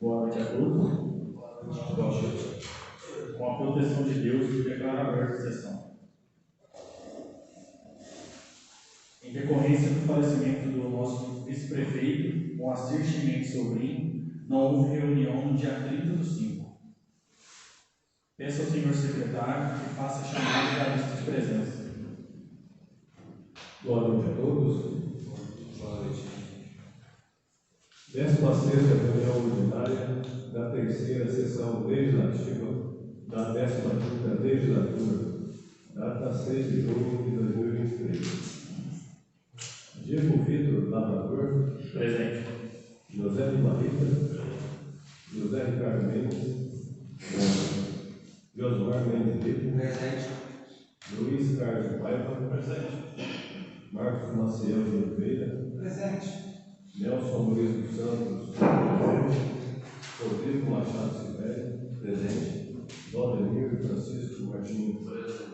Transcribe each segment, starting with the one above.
Boa noite a todos. Com a proteção de Deus, declaro aberta a sessão. Em decorrência do falecimento do nosso vice-prefeito, Moacir Chimenez Sobrinho, não houve reunião no dia 30/5. Peço ao senhor secretário que faça a chamada da lista de presença. Boa noite a todos. Boa noite. 16ª reunião ordinária da terceira sessão legislativa da 15ª legislatura, data 6 de junho de 2023. Diego Vitor Lavrador. Presente. José de Marita. José Ricardo Mendes. Josmar Mendes Lito. Presente. Luiz Carlos Paiva. Presente. Marcos Maciel de Oliveira. Presente. Nelson Luiz dos Santos. Presente. Rodrigo Machado Silvério. Presente. Valdemir Francisco Martins. Presente.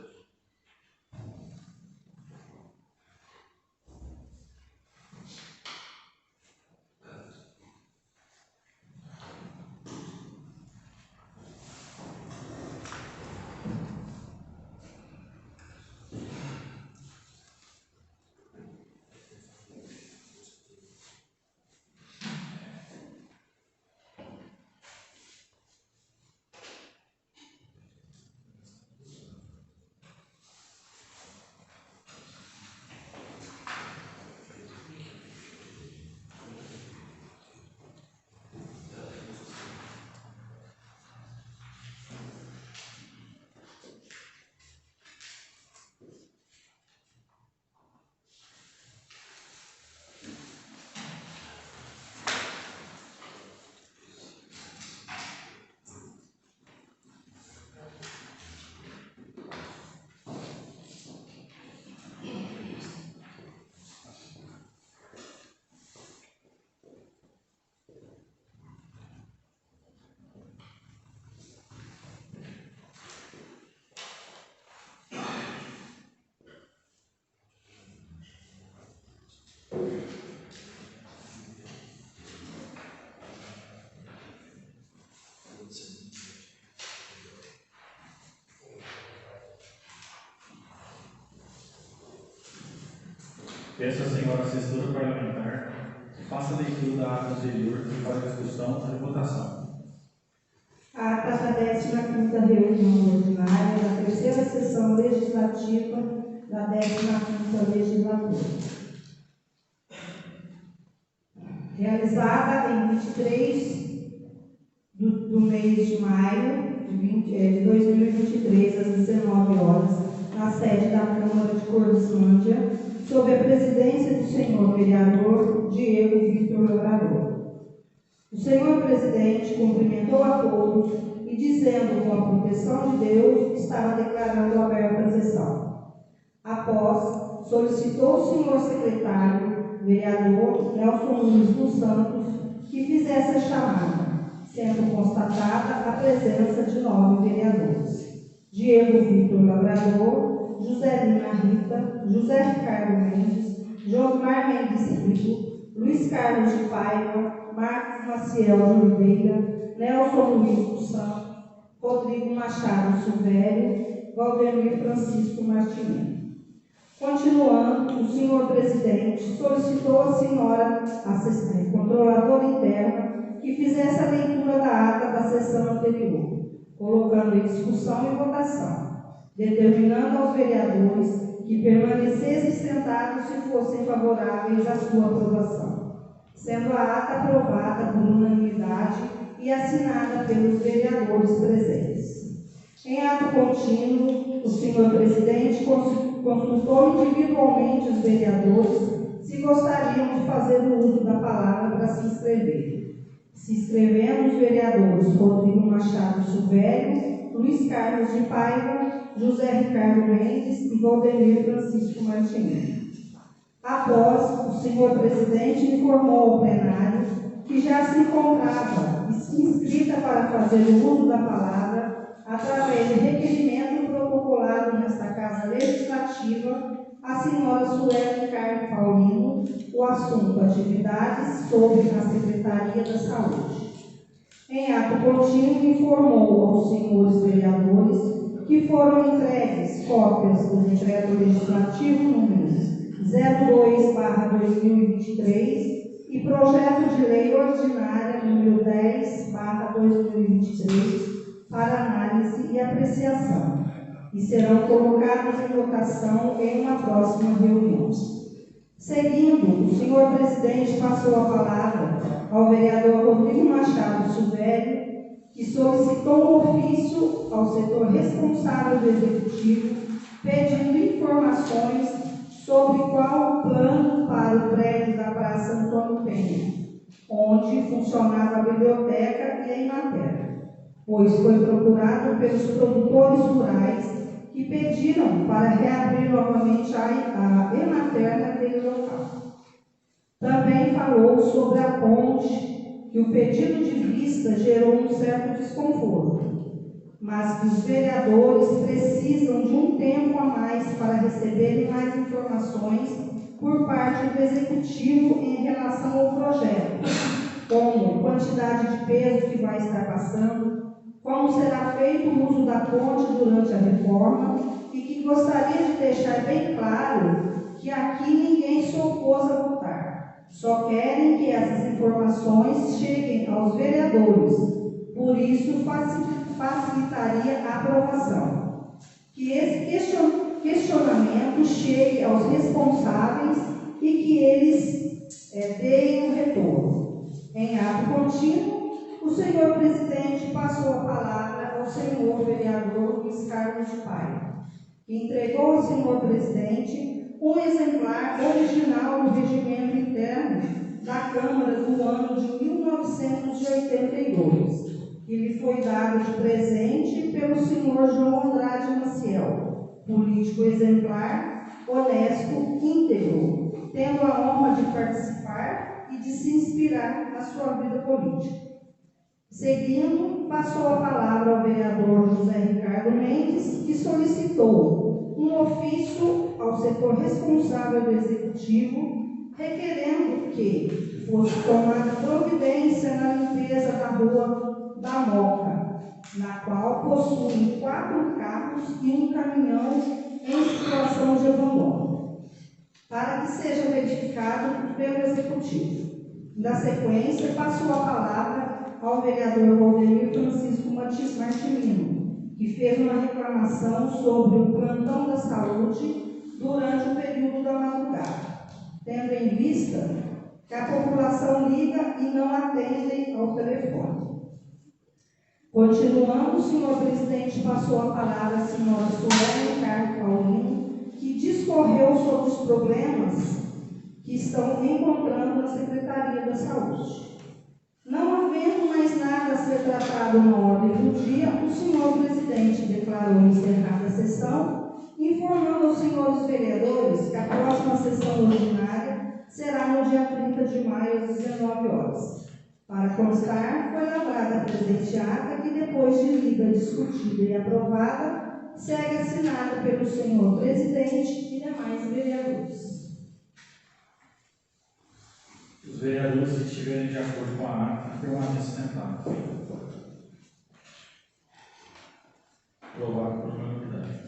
Peço à senhora assessora parlamentar que faça a leitura da ata anterior para a discussão e votação. A ata da 15ª reunião ordinária da terceira sessão legislativa da 15ª legislatura. Realizada em 23 do mês de maio de 2023, às 19 horas, na sede da Câmara de Cordislândia, sob a presidência do senhor vereador Diego Vitor Lavrador. O senhor presidente cumprimentou a todos e, dizendo com a proteção de Deus, estava declarando aberta a sessão. Após, solicitou o senhor secretário, vereador Nelson Luiz dos Santos, que fizesse a chamada, sendo constatada a presença de 9 vereadores: Diego Vitor Lavrador, Joselina Rita, José Ricardo Mendes, Josmar Mendes Lito, Luiz Carlos de Paiva, Marcos Maciel de Oliveira, Nelson Luiz dos Santos, Rodrigo Machado Silvério, Valdemir Francisco Martins. Continuando, o senhor presidente solicitou à senhora assistente controladora interna que fizesse a leitura da ata da sessão anterior, colocando em discussão e votação, determinando aos vereadores que permanecessem sentados se fossem favoráveis à sua aprovação, sendo a ata aprovada por unanimidade e assinada pelos vereadores presentes. Em ato contínuo, o senhor presidente consultou individualmente os vereadores se gostariam de fazer o uso da palavra para se inscrever. Se inscrevendo os vereadores Rodrigo Machado Silvério, Luiz Carlos de Paiva, José Ricardo Mendes e Valdemir Francisco Martins. Após, o senhor presidente informou ao plenário que já se encontrava inscrita para fazer o uso da palavra, através de requerimento protocolado nesta Casa Legislativa, a senhora Sueli Carmo Paulino, o assunto atividades sobre a Secretaria da Saúde. Em ato contínuo, informou aos senhores vereadores que foram entregues cópias do Decreto Legislativo número 02/2023 e Projeto de Lei Ordinária número 10/2023 para análise e apreciação, e serão colocados em votação em uma próxima reunião. Seguindo, o senhor presidente passou a palavra ao vereador Rodrigo Machado Silvério, que solicitou um ofício ao setor responsável do Executivo, pedindo informações sobre qual o plano para o prédio da Praça Antônio Penha, onde funcionava a biblioteca e a Emater, pois foi procurado pelos produtores rurais que pediram para reabrir novamente a Emater naquele local. Também falou sobre a ponte, que o pedido de vista gerou um certo desconforto, mas que os vereadores precisam de um tempo a mais para receberem mais informações por parte do Executivo em relação ao projeto, como quantidade de peso que vai estar passando, como será feito o uso da ponte durante a reforma, e que gostaria de deixar bem claro que aqui ninguém se opôs a votar. Só querem que essas informações cheguem aos vereadores, por isso facilitaria a aprovação. Que esse questionamento chegue aos responsáveis e que eles deem um retorno. Em ato contínuo, o senhor presidente passou a palavra ao senhor vereador Luiz Carlos de Paiva, que entregou ao senhor presidente um exemplar original do regimento interno da Câmara do ano de 1982, que lhe foi dado de presente pelo senhor João Andrade Maciel, político exemplar, honesto, íntegro, tendo a honra de participar e de se inspirar na sua vida política. Seguindo, passou a palavra ao vereador José Ricardo Mendes, que solicitou um ofício ao setor responsável do Executivo, requerendo que fosse tomada providência na limpeza da Rua da Moca, na qual possuem 4 carros e um caminhão em situação de abandono, para que seja verificado pelo Executivo. Na sequência, passou a palavra ao vereador Valdemir Francisco Martimino, que fez uma reclamação sobre o plantão da saúde durante o período da madrugada, tendo em vista que a população liga e não atende ao telefone. Continuando, o senhor presidente passou a palavra à senhora Sueli Ricardo Paulino, que discorreu sobre os problemas que estão encontrando na Secretaria da Saúde. Não havendo mais nada a ser tratado na ordem do dia, o senhor presidente declarou encerrada a sessão, informando aos senhores vereadores que a próxima sessão ordinária será no dia 30 de maio, às 19 horas. Para constar, foi lavrada a presente ata que, depois de lida, discutida e aprovada, segue assinada pelo senhor presidente e demais vereadores. Os vereadores que estiverem de acordo com a ata, permaneçam sentados. Aprovado por unanimidade.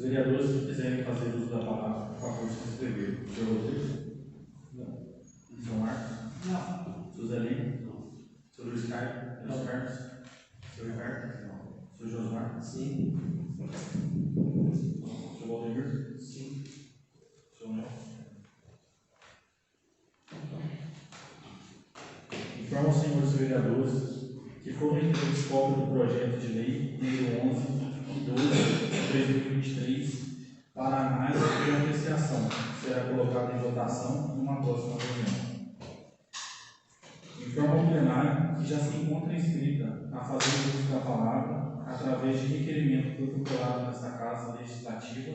vereadores que quiserem fazer uso da palavra, por favor, se inscrever. Senhor Rodrigo? Não. Senhor Marcos? Não. Suzeli? Não. Senhor Luiz Carlos? Luiz Carlos? Senhor Ricardo? Não. Senhor Josmar? Sim. Senhor Valdemir? Sim. Senhor Nelson? Informa aos senhores vereadores que foram entregues cópia do projeto de lei número 11 de 12 de 2023 para análise e apreciação, que será colocado em votação numa próxima reunião. Informa ao plenário que já se encontra inscrita a fazer uso da palavra através de requerimento protocolado nesta Casa Legislativa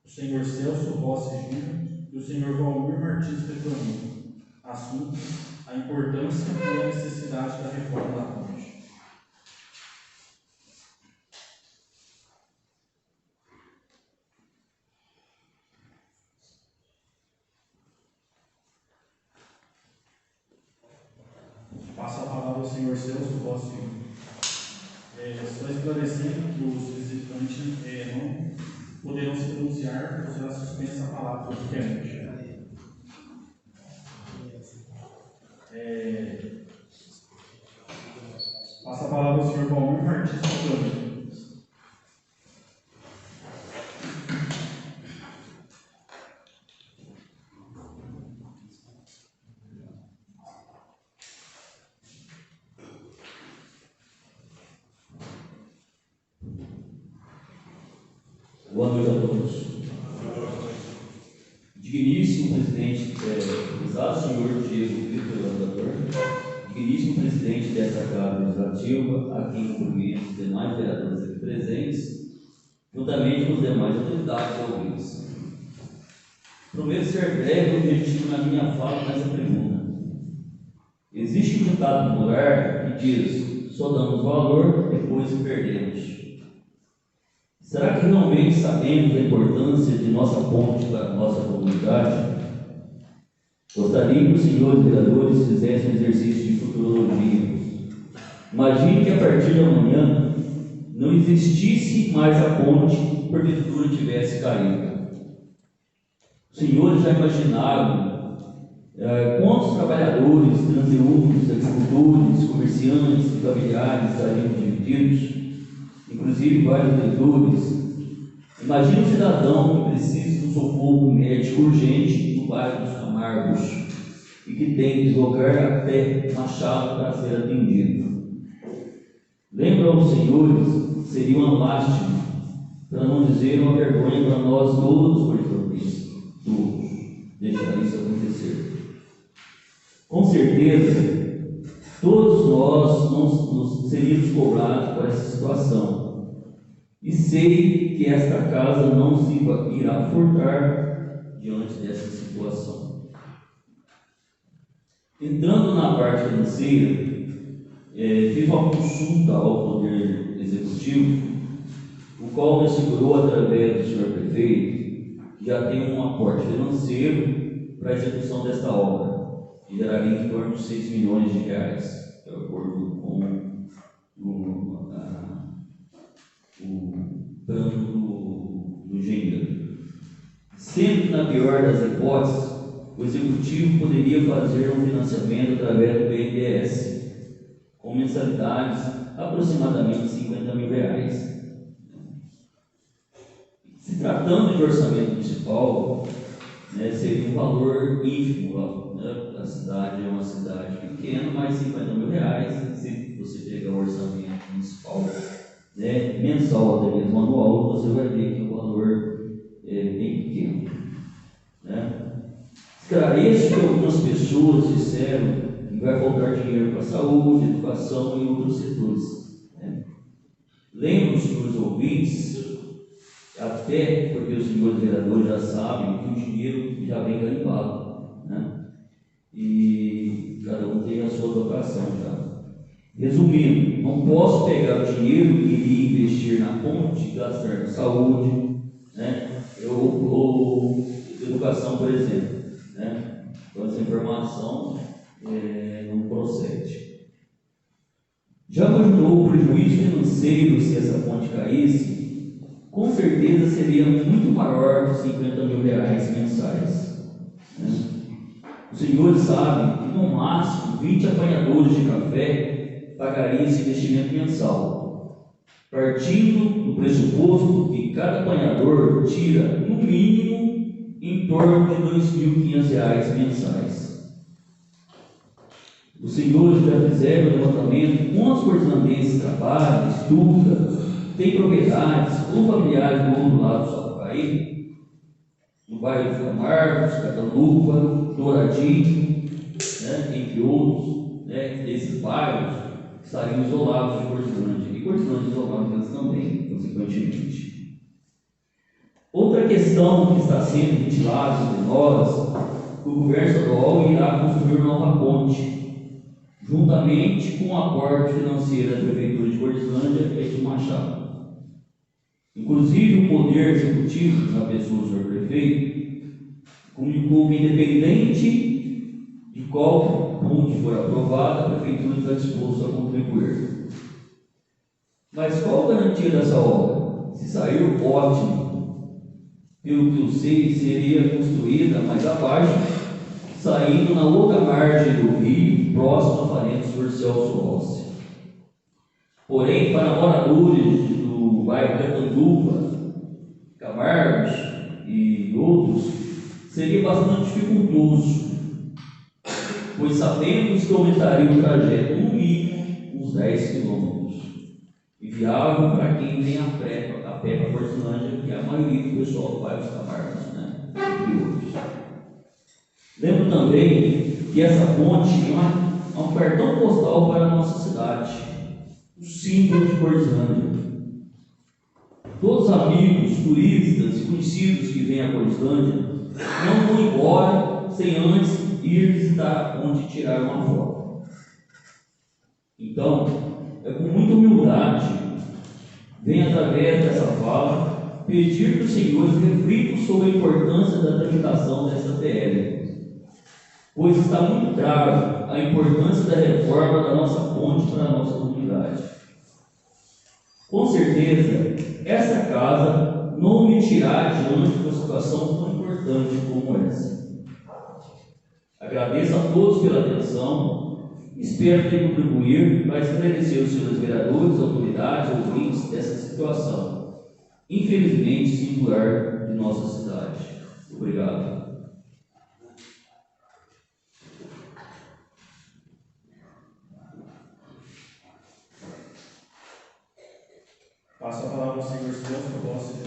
o senhor Celso Rossi Júnior e o senhor Valmir Martins Petronino. Assunto: a importância e a necessidade da reforma da ponte. Passo a palavra ao senhor Celso Rossi. Só esclarecendo que os visitantes não poderão se pronunciar, ou será suspensa a palavra do requerente. Passa a palavra ao senhor Valmir Martins Petronino. Boa noite a todos. Digníssimo presidente, prezado senhor Diego Vitor, legislador, digníssimo presidente desta Casa Legislativa, a quem cumprimento os demais vereadores aqui presentes, juntamente com os demais autoridades ouvintes. Prometo ser breve e objetivo na minha fala nessa pergunta. Existe um ditado popular que diz: só damos valor, depois perdemos. Será que realmente sabemos a importância de nossa ponte para a nossa comunidade? Gostaria que os senhores vereadores fizessem um exercício de futurologia. Imagine que a partir de amanhã não existisse mais a ponte porque tudo tivesse caído. Os senhores já imaginaram quantos trabalhadores, transeuntes, agricultores, comerciantes e familiares estariam divididos? Inclusive vários leitores. Imagine um cidadão que precisa de um socorro médico urgente no bairro dos Camargos e que tem que deslocar até Machado para ser atendido. Lembro aos senhores, seria uma lástima, para não dizer uma vergonha para nós todos, portugueses, todos, deixar isso acontecer. Com certeza, todos nós não seríamos cobrados por essa situação. E sei que esta casa não se irá furtar diante dessa situação. Entrando na parte financeira, fiz uma consulta ao Poder Executivo, o qual me assegurou, através do senhor prefeito, que já tem um aporte financeiro para a execução desta obra, que geraria em torno de 6 milhões de reais, de acordo com o plano do engenheiro. Sendo que, na pior das hipóteses, o Executivo poderia fazer um financiamento através do BNDES, com mensalidades aproximadamente R$50 mil. Se tratando de orçamento municipal, seria um valor ínfimo. A cidade é uma cidade pequena, mas R$50 mil, se você pegar o orçamento municipal, mensal, até mesmo anual, você vai ver que o valor é bem pequeno. Esclareço que algumas pessoas disseram que vai faltar dinheiro para a saúde, educação e outros setores. Lembro, senhores ouvintes, até porque os senhores vereadores já sabem que o dinheiro já vem garimpado, e cada um tem a sua dotação já. Resumindo, não posso pegar o dinheiro e investir na ponte e gastar na saúde, ou educação, por exemplo. Então, essa informação não procede. Já imaginou o prejuízo financeiro se essa ponte caísse? com certeza seria muito maior que R$50 mil mensais, né? Os senhores sabem que no máximo 20 apanhadores de café pagariam esse investimento mensal, partindo do pressuposto que cada apanhador tira, no mínimo, em torno de R$2.500 mensais. Os senhores já fizeram o levantamento quantos corsandenses trabalham, estudam, têm propriedades ou familiares do outro lado do Sapucaí, no bairro de Camargos, Cataluva, Douradinho, né, entre outros, né, esses bairros que estariam isolados de Cortândia, e Cortândia isoladas também, consequentemente. Outra questão que está sendo ventilada entre nós, que o governo estadual irá construir uma nova ponte, juntamente com o aporte financeiro da Prefeitura de Cortândia e de Machado. Inclusive, o Poder Executivo, na pessoa do senhor prefeito, comunicou que, independente de qual ponte for aprovada, a Prefeitura está disposta a contribuir. Mas qual a garantia dessa obra? Se sair ótimo, pelo que eu sei, seria construída mais abaixo, saindo na outra margem do rio, próximo à falência do senhor Celso Rossi. Porém, para moradores do bairro Catanduva, Camargos e outros, seria bastante dificultoso, pois sabemos que aumentaria o trajeto no mínimo uns 10 quilômetros, e viável para quem vem a pé para Portolândia, que é a maioria do pessoal do bairro dos Camargos, né? E outros. Lembro também que essa ponte é um cartão postal para a nossa cidade, o símbolo de Portolândia. Todos os amigos, turistas e conhecidos que vêm a Portolândia não vão embora sem antes ir visitar onde tirar uma foto. Então, é com muita humildade, venho através dessa fala pedir que os senhores reflitam sobre a importância da tramitação dessa PL, pois está muito claro a importância da reforma da nossa ponte para a nossa comunidade. Com certeza, essa casa não me tirar diante de uma situação tão importante como essa. Agradeço a todos pela atenção, espero ter contribuído para esclarecer os senhores vereadores, autoridades, ouvintes dessa situação, infelizmente singular de nossa cidade. Obrigado. Passo a palavra ao senhor Celso Rossi.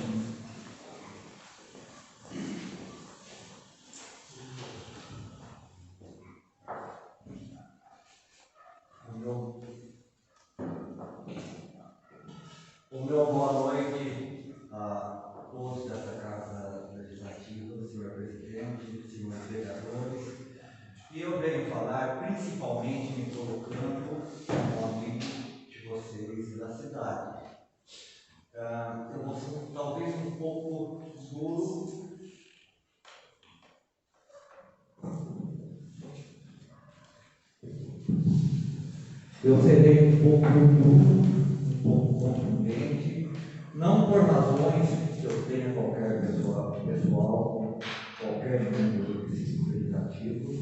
O meu boa noite a todos dessa Casa Legislativa, senhor presidente, senhores vereadores. E eu venho falar principalmente me colocando no nome de vocês e da cidade. Eu vou ser talvez um pouco duro. Eu serei um pouco duro, um pouco contundente, não por razões que eu tenha qualquer pessoal, qualquer membro desse legislativo,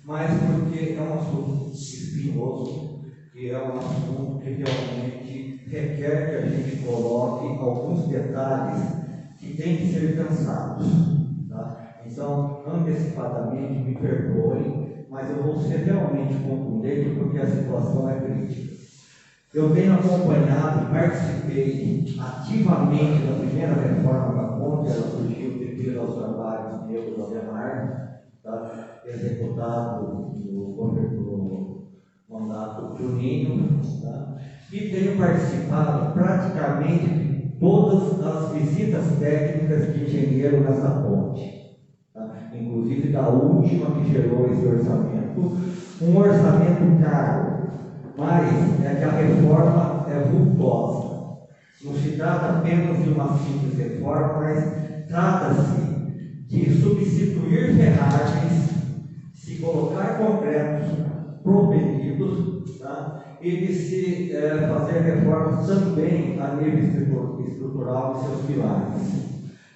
mas porque é um assunto espinhoso e é um assunto que realmente requer que a gente coloque alguns detalhes que têm que ser pensados. Tá? Então, antecipadamente, me perdoem, mas eu vou ser realmente contundente porque a situação é crítica. Eu tenho acompanhado e participei ativamente da primeira reforma da ponte, ela surgiu devido aos trabalhos meus do Ademar, tá? Executado no mandato Juninho, tá? E tenho participado praticamente de todas as visitas técnicas de engenheiro nessa ponte, tá? Inclusive da última que gerou esse orçamento, um orçamento caro, mas é que a reforma é vultosa. Não se trata apenas de uma simples reforma, mas trata-se de substituir ferragens, se colocar concretos propelidos, tá? e de se fazer reformas também a nível estrutural de seus pilares.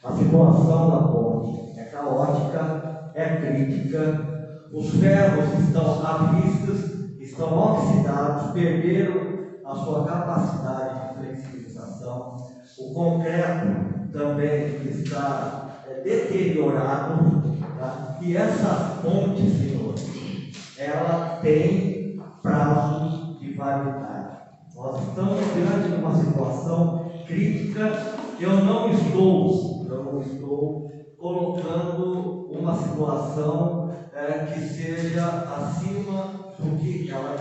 A situação da ponte é caótica, é crítica, os ferros estão avistos, estão oxidados, perderam a sua capacidade de flexibilização, o concreto também está deteriorado, tá? E essa ponte, senhor, ela tem prazo de validade. Nós estamos diante de uma situação crítica. Eu não estou colocando uma situação que seja acima do que ela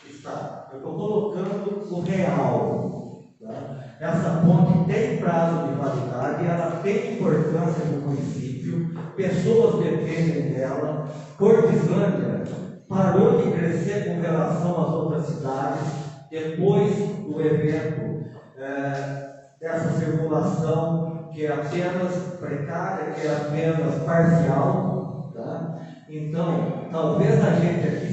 está. Eu estou colocando o real. Tá? Essa ponte tem prazo de validade, ela tem importância no município, pessoas dependem dela. Cordislândia parou de crescer com relação às outras cidades depois do evento dessa circulação que é apenas precária, que é apenas parcial. Tá? Então, talvez a gente aqui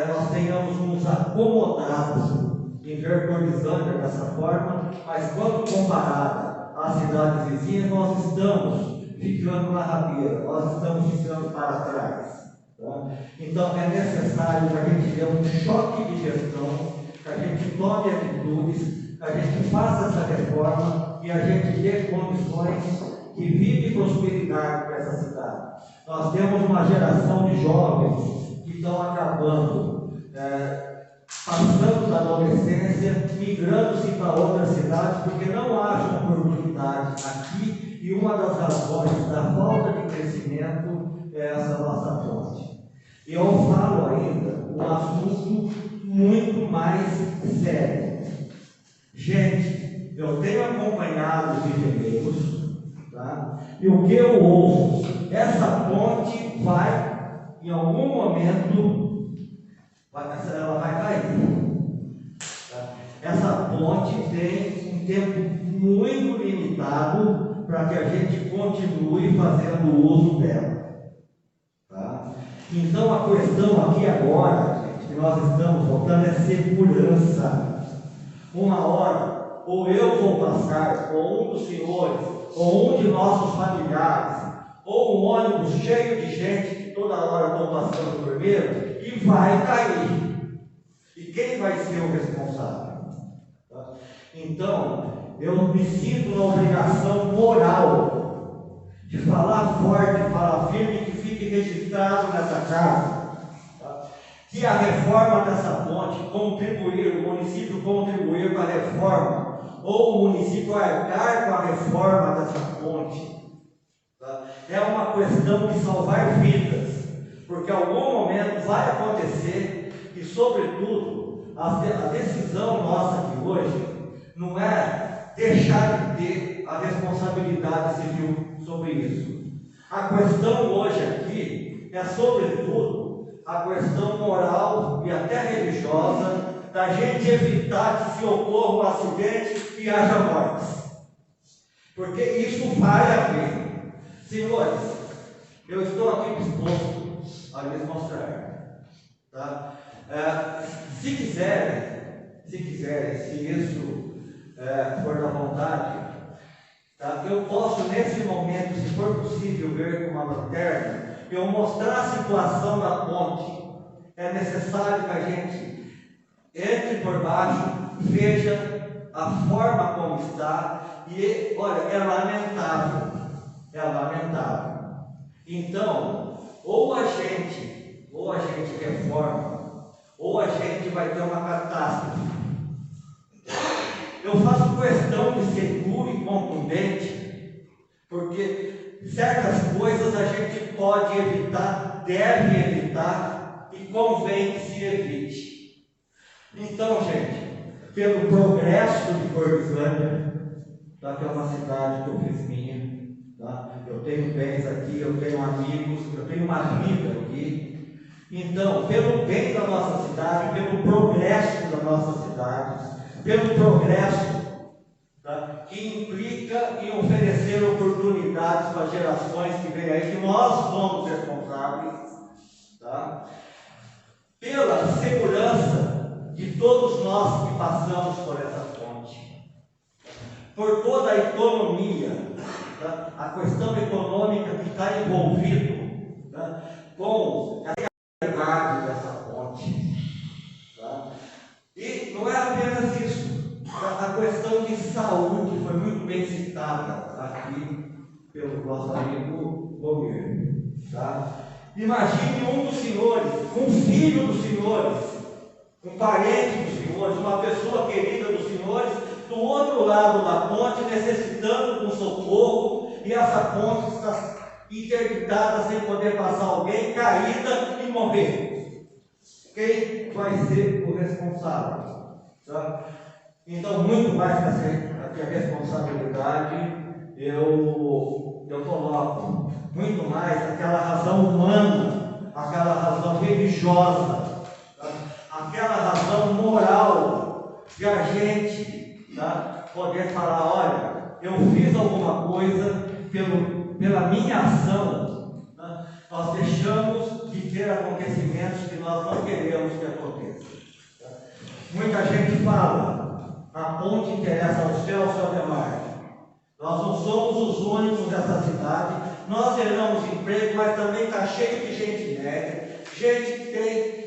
nós tenhamos nos acomodado em ver Cordislândia dessa forma, mas quando comparada às cidades vizinhas, nós estamos ficando na rabeira, nós estamos ficando para trás. Tá? Então é necessário que a gente dê um choque de gestão, que a gente tome atitudes, que a gente faça essa reforma e a gente dê condições de vida e prosperidade para essa cidade. Nós temos uma geração de jovens que estão acabando, passando da adolescência, migrando-se para outras cidades, porque não acham oportunidade aqui, e uma das razões da falta de crescimento é essa nossa ponte. E eu falo ainda um assunto muito mais sério. Gente, eu tenho acompanhado os engenheiros, tá? E o que eu ouço, essa ponte vai, em algum momento, ela vai cair. Tá? Essa ponte tem um tempo muito limitado para que a gente continue fazendo uso dela. Tá? Então a questão aqui agora, gente, que nós estamos voltando é segurança. Uma hora, ou eu vou passar, ou um dos senhores, ou um de nossos familiares, ou um ônibus cheio de gente que toda hora estão passando primeiro, e vai cair. E quem vai ser o responsável? Tá? Então, eu me sinto na obrigação moral de falar forte, falar firme, que fique registrado nessa casa, tá? Que a reforma dessa ponte contribuir, o município contribuir para a reforma, ou o município arcar com a reforma dessa ponte, tá? É uma questão de salvar vidas, porque em algum momento vai acontecer, e sobretudo a decisão nossa aqui hoje não é deixar de ter a responsabilidade civil sobre isso. A questão hoje aqui é sobretudo a questão moral e até religiosa da gente evitar que se ocorra um acidente e haja mortes, porque isso vai haver. Senhores, eu estou aqui disposto a lhes mostrar, tá? Se quiserem, se isso for da vontade, tá? Eu posso nesse momento, se for possível, ver com uma lanterna, eu mostrar a situação da ponte. É necessário que a gente entre por baixo, veja a forma como está, e olha, é lamentável. Então, ou a gente reforma, ou a gente vai ter uma catástrofe. Eu faço questão de ser duro e contundente, porque certas coisas a gente pode evitar, deve evitar, e convém que se evite. Então, gente, pelo progresso de Cordislândia, tá, que é uma cidade que eu fiz minha, tá? Eu tenho bens aqui, eu tenho amigos, eu tenho uma vida aqui. Então, pelo bem da nossa cidade, pelo progresso da nossa cidade, pelo progresso, tá, que implica em oferecer oportunidades para as gerações que vêm aí, que nós somos responsáveis, tá? Pela segurança de todos nós que passamos por essa ponte, por toda a economia, tá? A questão econômica que está envolvido, tá? Com a realidade dessa ponte. Tá? E não é apenas isso, a questão de saúde foi muito bem citada aqui pelo nosso amigo Romero. Tá? Imagine um dos senhores, um filho dos senhores, um parente dos senhores, uma pessoa querida dos senhores, do outro lado da ponte, necessitando de um socorro, e essa ponte está interditada sem poder passar alguém, caída e morrer. Quem vai ser o responsável? Tá? Então, muito mais que a responsabilidade, eu coloco muito mais aquela razão humana, aquela razão religiosa, tá? Aquela razão moral de a gente, tá? Poder falar, olha, eu fiz alguma coisa pela minha ação, tá? Nós deixamos de ter acontecimentos que nós não queremos que aconteçam. Tá? Muita gente fala, a ponte interessa ao céu, ao demais. Nós não somos os únicos dessa cidade, nós geramos emprego, mas também está cheio de gente média, gente que tem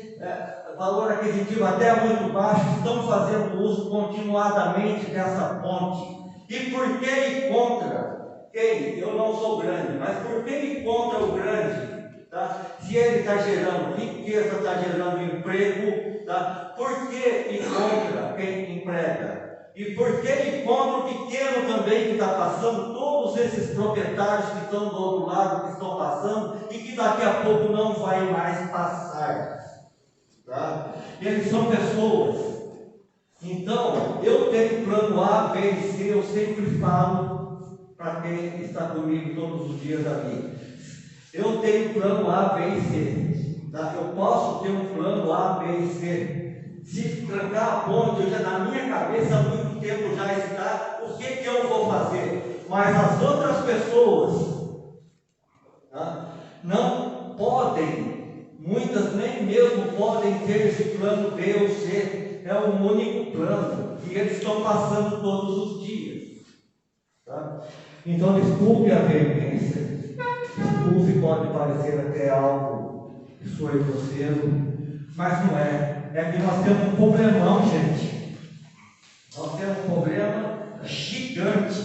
valor aquisitivo até muito baixo, que estão fazendo uso continuadamente dessa ponte. E por que ir contra? Quem? Eu não sou grande, mas por que ir contra o grande? Tá? Se ele está gerando riqueza, está gerando emprego, tá? Por que ir contra quem emprega? E por que ir contra o pequeno também que está passando, todos esses proprietários que estão do outro lado, que estão passando, e que daqui a pouco não vai mais passar? Tá? Eles são pessoas. Então, eu tenho plano A, B e C, eu sempre falo para quem está comigo todos os dias da vida. Eu tenho plano A, B e C. Tá? Eu posso ter um plano A, B e C. Se trancar a ponte, eu já na minha cabeça há muito tempo já está o que eu vou fazer. Mas as outras pessoas, tá? Não podem, muitas nem mesmo podem ter esse plano B ou C. É um único plano que eles estão passando todos os dias. Tá? Então, desculpe a veemência, desculpe, pode parecer até algo que soe grosseiro, mas não é. É que nós temos um problemão, gente. Nós temos um problema gigante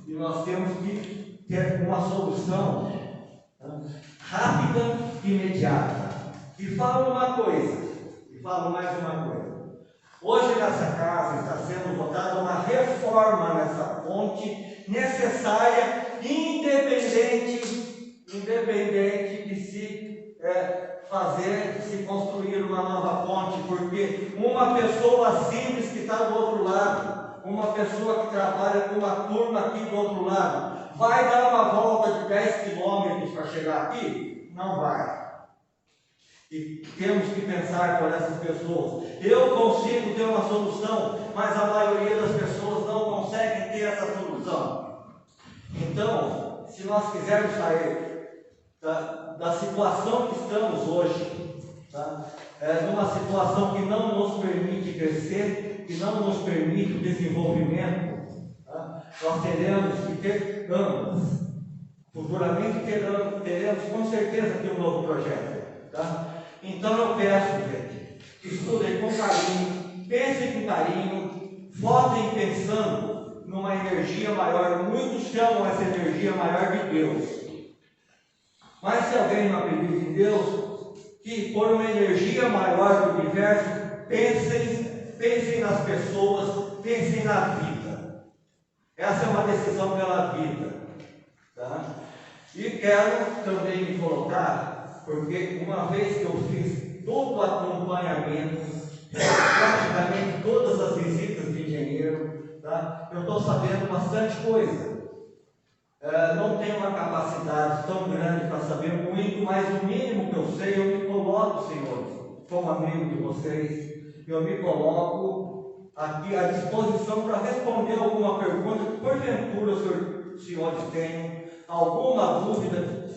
e nós temos que ter uma solução, tá? Rápida e imediata. E falo uma coisa, e falo mais uma coisa. Hoje nessa casa está sendo votada uma reforma nessa ponte necessária, independente de se se construir uma nova ponte, porque uma pessoa simples que está do outro lado, uma pessoa que trabalha com uma turma aqui do outro lado, vai dar uma volta de 10 quilômetros para chegar aqui? Não vai. E temos que pensar por essas pessoas. Eu consigo ter uma solução, mas a maioria das pessoas não consegue ter essa solução. Então, se nós quisermos sair da situação que estamos hoje, tá? Numa situação que não nos permite crescer, que não nos permite o desenvolvimento, tá? Nós teremos que ter ambas. Futuramente teremos com certeza aqui um novo projeto. Tá? Então eu peço, gente, estudem com carinho, pensem com carinho, votem pensando numa energia maior. Muitos chamam essa energia maior de Deus. Mas se alguém não acredita em Deus, que por uma energia maior do universo, pensem nas pessoas, pensem na vida. Essa é uma decisão pela vida. Tá? E quero também me colocar, porque uma vez que eu fiz todo o acompanhamento, praticamente todas as visitas de engenheiro, tá? Eu estou sabendo bastante coisa. Não tenho uma capacidade tão grande para saber muito, mas o mínimo que eu sei, eu me coloco, senhores, como amigo de vocês, eu me coloco aqui à disposição para responder alguma pergunta que porventura os senhores tenham, alguma dúvida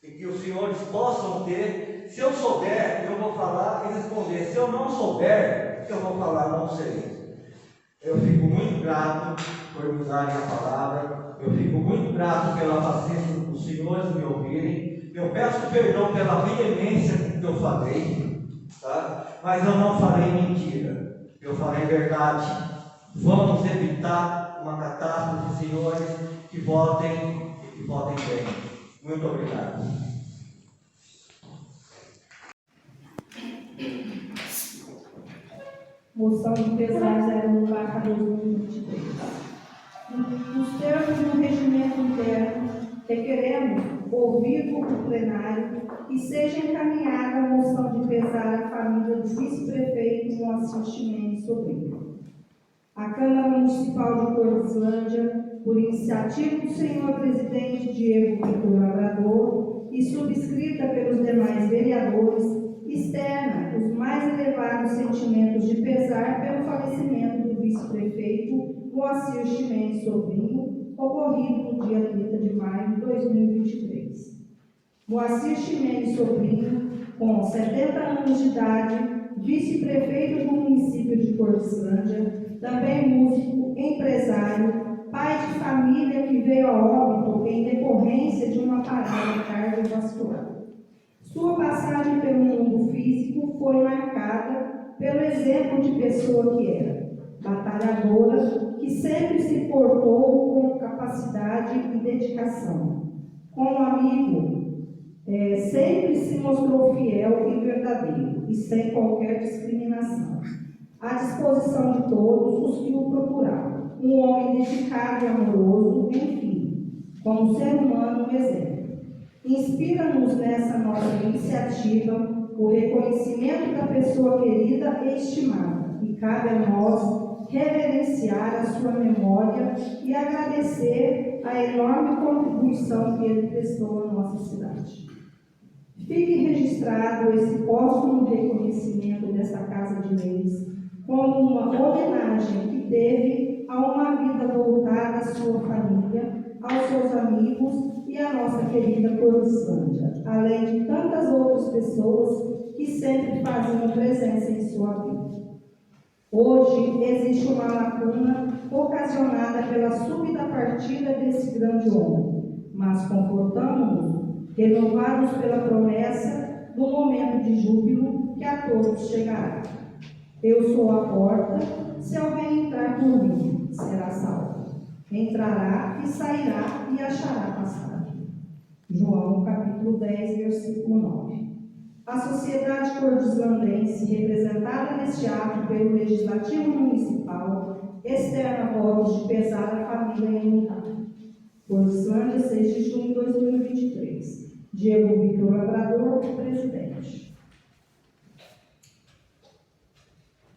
e que os senhores possam ter. se eu souber, eu vou falar e responder. Se eu não souber, eu vou falar, não sei. Eu fico muito grato por me usarem a palavra. Eu fico muito grato pela paciência dos senhores me ouvirem. Eu peço perdão pela veemência que eu falei, tá? Mas eu não falei mentira. Eu falei verdade. Vamos evitar uma catástrofe, senhores, que votem e que votem bem. Muito obrigado. Moção de pesar 01/2023. Nos termos do regimento interno, requeremos, ouvido o plenário, que seja encaminhada a moção de pesar à família do vice-prefeito Moacir Ximenes Sobrinho. A Câmara Municipal de Cordislândia, por iniciativa do senhor presidente Diego Vitor Labrador e subscrita pelos demais vereadores, externa os mais elevados sentimentos de pesar pelo falecimento do vice-prefeito Moacir Ximenes Sobrinho, ocorrido no dia 30 de maio de 2023. Moacir Ximenes Sobrinho, com 70 anos de idade, vice-prefeito do município de Cordislândia, também músico, empresário, pai de família que veio a óbito em decorrência de uma parada cardiovascular. Sua passagem pelo mundo físico foi marcada pelo exemplo de pessoa que era, batalhadora, que sempre se portou com capacidade e dedicação. Como amigo, sempre se mostrou fiel e verdadeiro, e sem qualquer discriminação, à disposição de todos os que o procuravam. Um homem dedicado e amoroso, enfim, como ser humano, um exemplo. Inspira-nos nessa nossa iniciativa o reconhecimento da pessoa querida e estimada, e cabe a nós reverenciar a sua memória e agradecer a enorme contribuição que ele prestou à nossa cidade. Fique registrado esse póstumo reconhecimento desta Casa de Leis como uma homenagem que deve a uma vida voltada à sua família, aos seus amigos e à nossa querida Cordislândia, além de tantas outras pessoas que sempre faziam presença em sua vida. Hoje existe uma lacuna ocasionada pela súbita partida desse grande homem, mas confortamos-nos, renovados pela promessa do momento de júbilo que a todos chegará. Eu sou a porta, se alguém entrar por mim, será salvo. Entrará e sairá e achará passagem. João, capítulo 10, versículo 9. A sociedade cordislandense, representada neste ato pelo Legislativo Municipal, externa votos de pesar à família em unidade. Cordislândia, 6 de junho de 2023. Diego Vitor Labrador, presidente.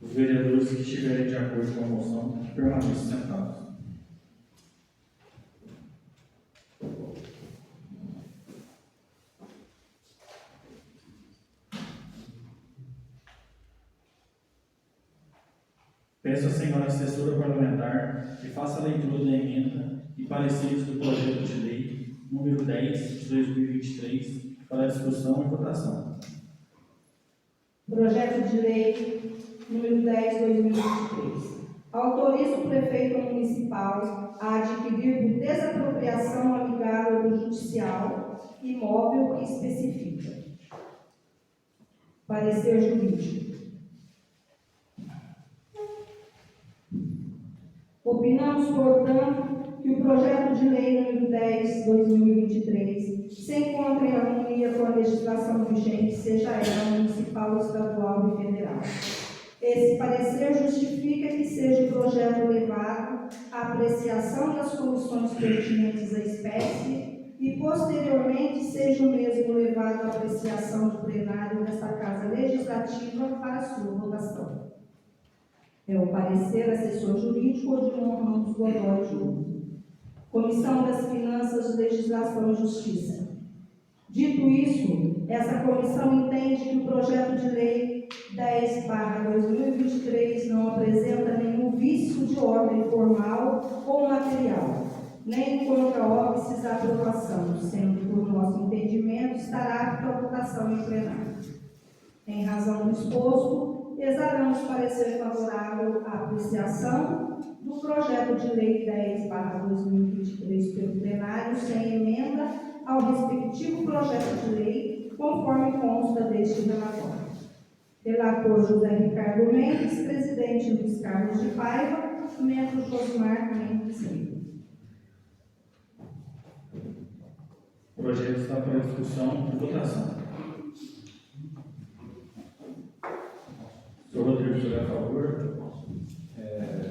Os vereadores que estiverem de acordo com a moção permaneçam sentados. Peço à senhora assessora parlamentar que faça a leitura da emenda e pareceres do projeto de lei número 10 de 2023 para discussão e votação. Projeto de lei número 10 de 2023. Autoriza o prefeito municipal a adquirir por desapropriação amigável do judicial imóvel que especifica. Parecer jurídico. Opinamos, portanto, que o projeto de lei número 10 de 2023 se encontra em harmonia com a legislação vigente, seja ela municipal, estadual e federal. Esse parecer justifica que seja o projeto levado à apreciação das comissões pertinentes à espécie e, posteriormente, seja o mesmo levado à apreciação do plenário desta Casa Legislativa para sua votação. É o parecer assessor jurídico Odilon Ramos Godoy Júnior. Comissão das Finanças, Legislação e Justiça. Dito isso, essa comissão entende que o projeto de lei 10/2023 não apresenta nenhum vício de ordem formal ou material, nem contra óbices a aprovação, sendo por nosso entendimento estará apto à votação em plenário. Em razão do exposto, exaramos parecer favorável à apreciação do projeto de lei 10/2023 pelo plenário, sem emenda ao respectivo projeto de lei, conforme consta deste relatório. Relator José Ricardo Mendes, presidente Luiz Carlos de Paiva, membro Josmar Mendes Silva. O projeto está para discussão e votação. Senhor Rodrigo, senhor é a favor?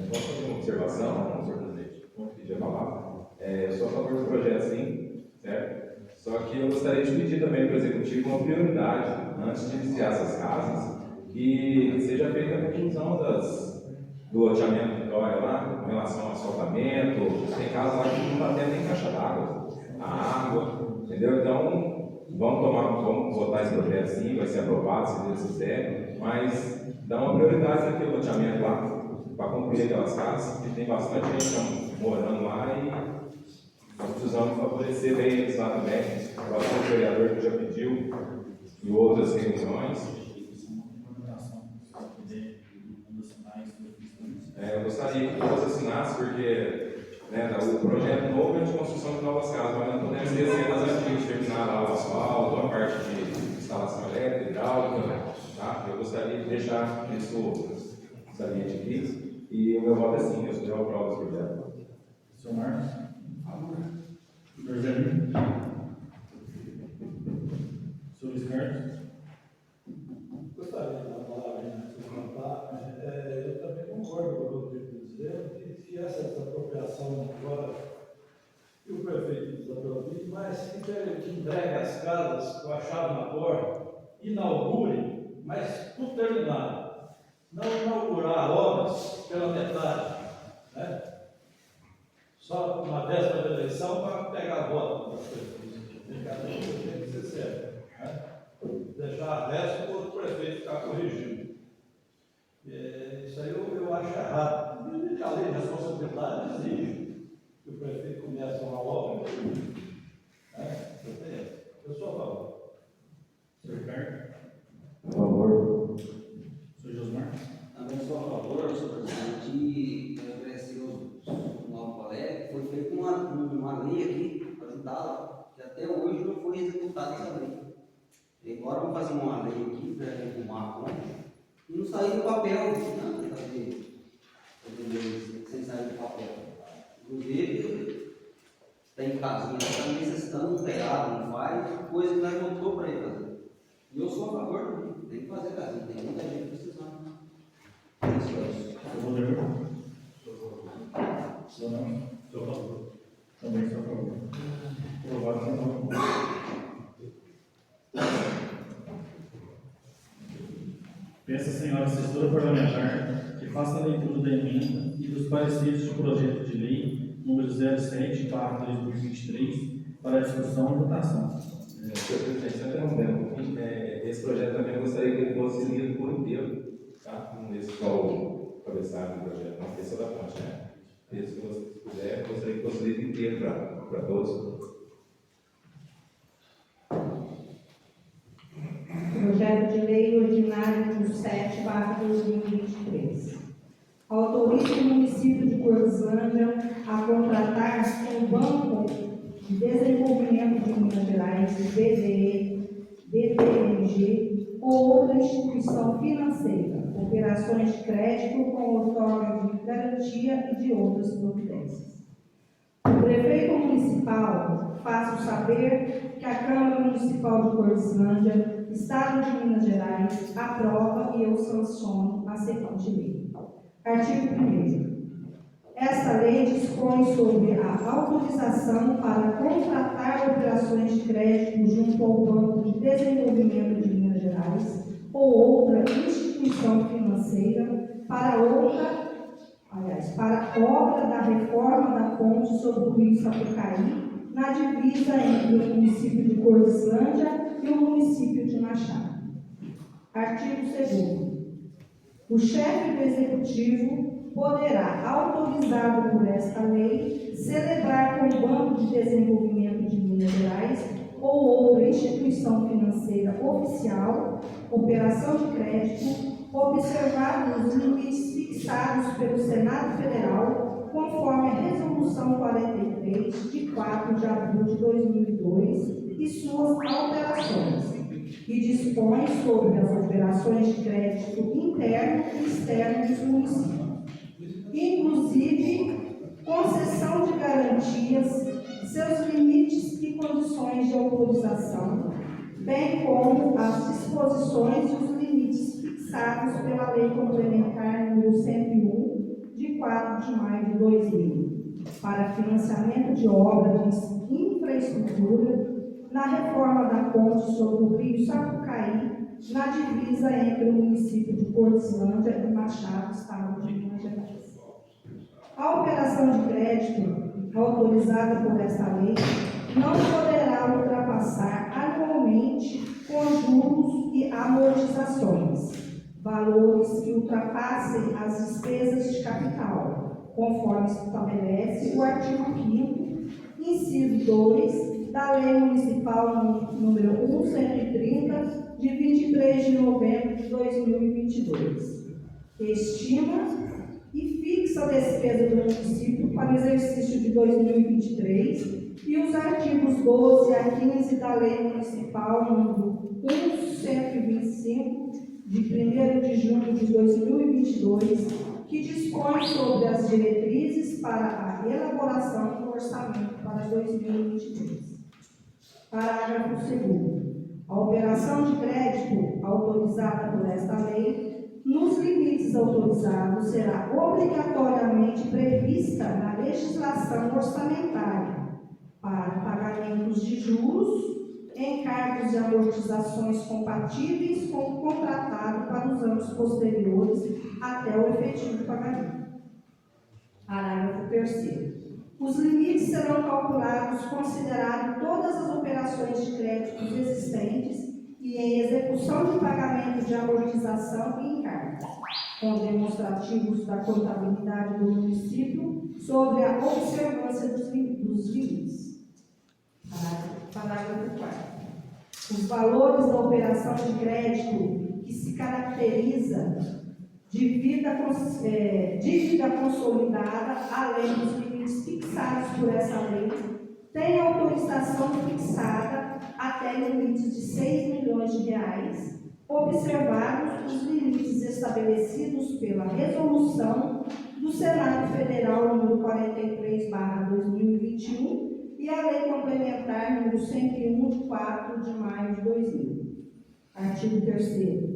Posso fazer uma observação, senhor presidente? Como pedir a palavra? Eu sou a favor do projeto, sim, certo? Só que eu gostaria de pedir também para o Executivo uma prioridade, antes de iniciar essas casas, que seja feita a conclusão do loteamento Vitória lá, com relação ao asfaltamento. Tem casas lá que não está tendo nem caixa d'água, a água, entendeu? Então, vamos votar esse projeto sim, vai ser aprovado, se Deus quiser, mas dá uma prioridade naquele loteamento lá, para concluir aquelas casas, porque tem bastante gente morando lá e nós precisamos favorecer bem eles lá também. O próprio vereador que já pediu em outras reuniões. Eu gostaria que todos assinassem, porque o projeto novo é de construção de novas casas, mas não podemos esquecer das antigas, terminar lá o asfalto, a parte de instalação elétrica, hidráulica, tá? Eu gostaria de deixar isso saliente aqui, e o meu voto é sim, eu sou a prova desse projeto. Senhor Marcos? Senhor Zé Lino? Senhor Luiz Carlos? Gostaria de dar a palavra antes de contar. Eu também concordo com o Rodrigo dizendo que essa desapropriação agora que o prefeito desapropria, mas que entregue as casas com a chave na porta, inaugure, mas tudo terminado. Não inaugurar obras pela metade, né? Só uma véspera da eleição para pegar a voto das pessoas. Tem que ser sério, né? Deixar o resto para o prefeito ficar corrigindo. Isso aí eu acho errado. A lei de responsabilidade exige que o prefeito comece uma obra. Eu sou a favor. Senhor Ricardo? Por favor. Senhor Josmar? Também sou a favor, senhor presidente, e agradecer ao novo colega. Foi feita uma lei aqui para ajudá-la, que até hoje não foi executada essa lei. E agora vamos fazer uma lei aqui para arrumar a conta e não sair do papel, não, fazer lei sem sair do papel. Inclusive, tem casinha que está necessitando um telhado, não faz, coisa que nós voltou para ele fazer. E eu sou a favor também, tem que fazer casinha, tem muita gente precisando. Senhor Rodrigo? Senhor não? Sou a favor. Também sou a favor. Aprovado sem voto. Peço à senhora assessora parlamentar que faça a leitura da emenda e dos pareceres do projeto de lei número 07/2023 para discussão e votação. Senhor presidente, só interrompendo, esse projeto também eu gostaria que ele fosse lido por inteiro, tá? Não esse só o cabeçalho do projeto, não, esse é da ponte, né? Esse que você puder, eu gostaria que fosse lido inteiro para todos. Projeto de Lei Ordinário número 7/2023. Autoriza o município de Cordislândia a contratar com o Banco de Desenvolvimento de Minas Gerais, BDE, BTMG, ou outra instituição financeira, operações de crédito com outorga de garantia e de outras providências. O prefeito municipal faço saber que a Câmara Municipal de Cordislândia, Estado de Minas Gerais, aprova e eu sanciono a seguinte lei. Artigo 1º. Esta lei dispõe sobre a autorização para contratar operações de crédito junto ao Banco de Desenvolvimento de Minas Gerais ou outra instituição financeira para obra da reforma da ponte sobre o rio Sapucaí, na divisa entre o município de Cordislândia e o município de Machado. Artigo 2º. O chefe do Executivo poderá, autorizado por esta lei, celebrar com o Banco de Desenvolvimento de Minas Gerais ou outra instituição financeira oficial, operação de crédito, observados os limites fixados pelo Senado Federal, conforme a Resolução 43, de 4 de abril de 2002, e suas alterações, e dispõe sobre as operações de crédito interno e externo dos municípios, inclusive concessão de garantias, seus limites e condições de autorização, bem como as disposições e os limites fixados pela Lei Complementar número 101, de 4 de maio de 2000, para financiamento de obras de infraestrutura na reforma da ponte sobre o rio Sapucaí, na divisa entre o município de Porciúncula e Machado, estado de Minas Gerais. A operação de crédito autorizada por esta lei não poderá ultrapassar anualmente, com juros e amortizações, valores que ultrapassem as despesas de capital, conforme estabelece o artigo 5º, inciso 2, da Lei Municipal número 1130, de 23 de novembro de 2022. Estima e fixa a despesa do município para o exercício de 2023 e os artigos 12 a 15 da Lei Municipal número 1125, de 1º de junho de 2022, que dispõe sobre as diretrizes para a elaboração do orçamento para 2023. Parágrafo 2º. A operação de crédito autorizada por esta lei, nos limites autorizados, será obrigatoriamente prevista na legislação orçamentária para pagamentos de juros, encargos e amortizações compatíveis com o contratado para os anos posteriores até o efetivo pagamento. Parágrafo 3º. Os limites serão calculados considerando todas as operações de créditos existentes e em execução de pagamento de amortização e encargos, com demonstrativos da contabilidade do município sobre a observância dos limites. Parágrafo 4º. Os valores da operação de crédito que se caracteriza dívida consolidada, além dos limites fixados por essa lei, tem autorização fixada até limites de 6 milhões de reais, observados os limites estabelecidos pela Resolução do Senado Federal número 43/2021 e a Lei Complementar número 101, de 4 de maio de 2000. Artigo 3º.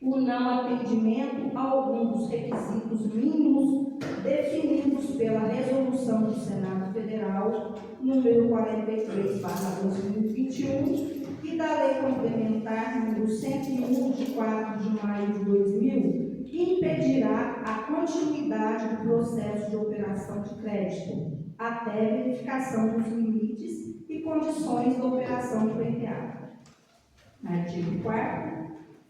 O não atendimento a algum dos requisitos mínimos definidos pela Resolução do Senado Federal número 43/2021 e da Lei Complementar número 101, de 4 de maio de 2000, impedirá a continuidade do processo de operação de crédito, até verificação dos limites e condições da operação pleiteada. Artigo 4º.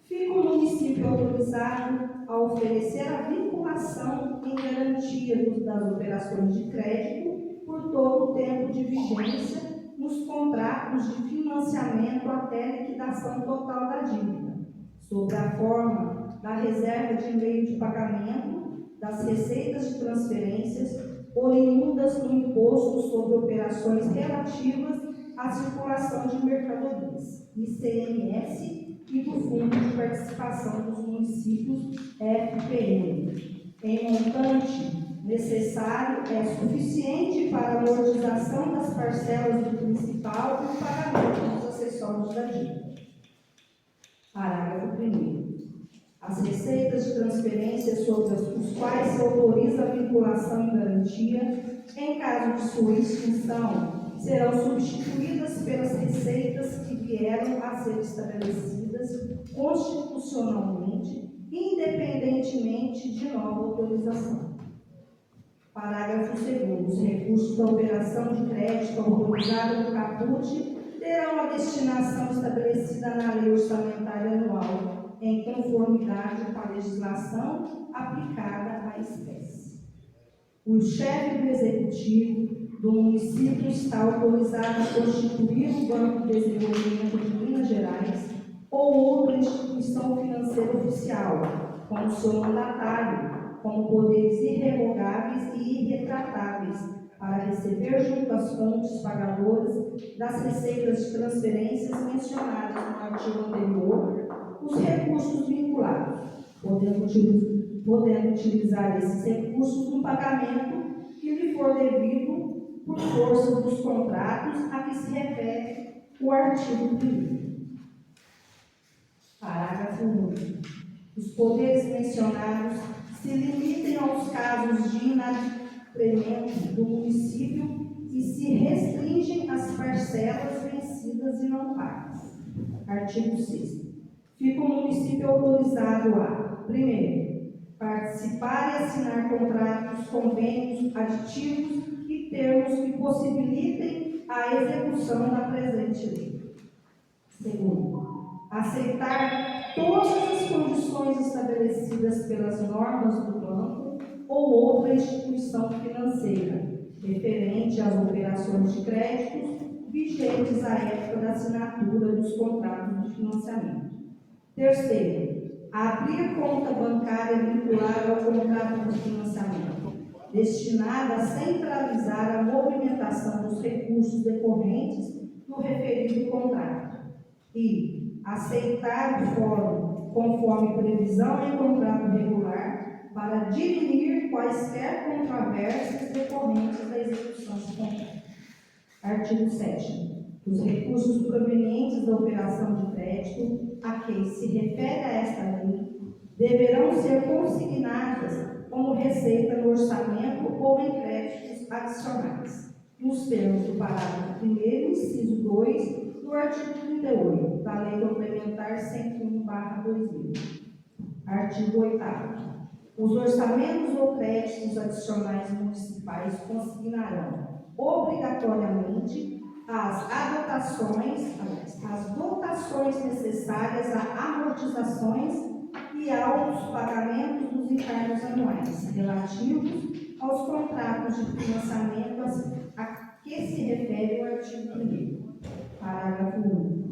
Fica o município autorizado a oferecer a vinculação em garantia das operações de crédito por todo o tempo de vigência nos contratos de financiamento até liquidação total da dívida, sob a forma da reserva de meio de pagamento, das receitas de transferências oriundas do imposto sobre operações relativas à circulação de mercadorias, ICMS, e do Fundo de Participação dos Municípios, FPM, em montante necessário é suficiente para a amortização das parcelas do principal e o pagamento dos acessórios da dívida. Parágrafo 1º. As receitas de transferência sobre os quais se autoriza a vinculação em garantia, em caso de sua extinção, serão substituídas pelas receitas que vieram a ser estabelecidas constitucionalmente, independentemente de nova autorização. Parágrafo 2º. Os recursos da operação de crédito autorizada do caput terão a destinação estabelecida na Lei Orçamentária Anual, em conformidade com a legislação aplicada à espécie. O chefe do executivo do município está autorizado a constituir o Banco de Desenvolvimento de Minas Gerais ou outra instituição financeira oficial, como seu mandatário, com poderes irrevogáveis e irretratáveis, para receber junto às fontes pagadoras das receitas de transferências mencionadas no artigo anterior, os recursos vinculados, podendo utilizar esses recursos no pagamento que lhe for devido por força dos contratos a que se refere o artigo 1º. Parágrafo único. Os poderes mencionados se limitem aos casos de inadimplemento do município e se restringem às parcelas vencidas e não pagas. Artigo 6º. Fica o município autorizado a, primeiro, participar e assinar contratos, convênios, aditivos e termos que possibilitem a execução da presente lei. Segundo, aceitar todas as condições estabelecidas pelas normas do banco ou outra instituição financeira, referente às operações de créditos vigentes à época da assinatura dos contratos de financiamento. Terceiro, abrir conta bancária vinculada ao contrato de financiamento, destinada a centralizar a movimentação dos recursos decorrentes do referido contrato. E aceitar o fórum, conforme previsão em contrato regular, para dirimir quaisquer controvérsias decorrentes da execução do contrato. Artigo 7º. Os recursos provenientes da operação de crédito a que se refere a esta lei deverão ser consignadas como receita no orçamento ou em créditos adicionais, nos termos do parágrafo 1º, inciso 2, do artigo 38, da Lei Complementar 101/2000. Artigo 8º. Os orçamentos ou créditos adicionais municipais consignarão obrigatoriamente as dotações necessárias a amortizações e aos pagamentos dos encargos anuais relativos aos contratos de financiamento a que se refere o artigo 1º. Parágrafo único.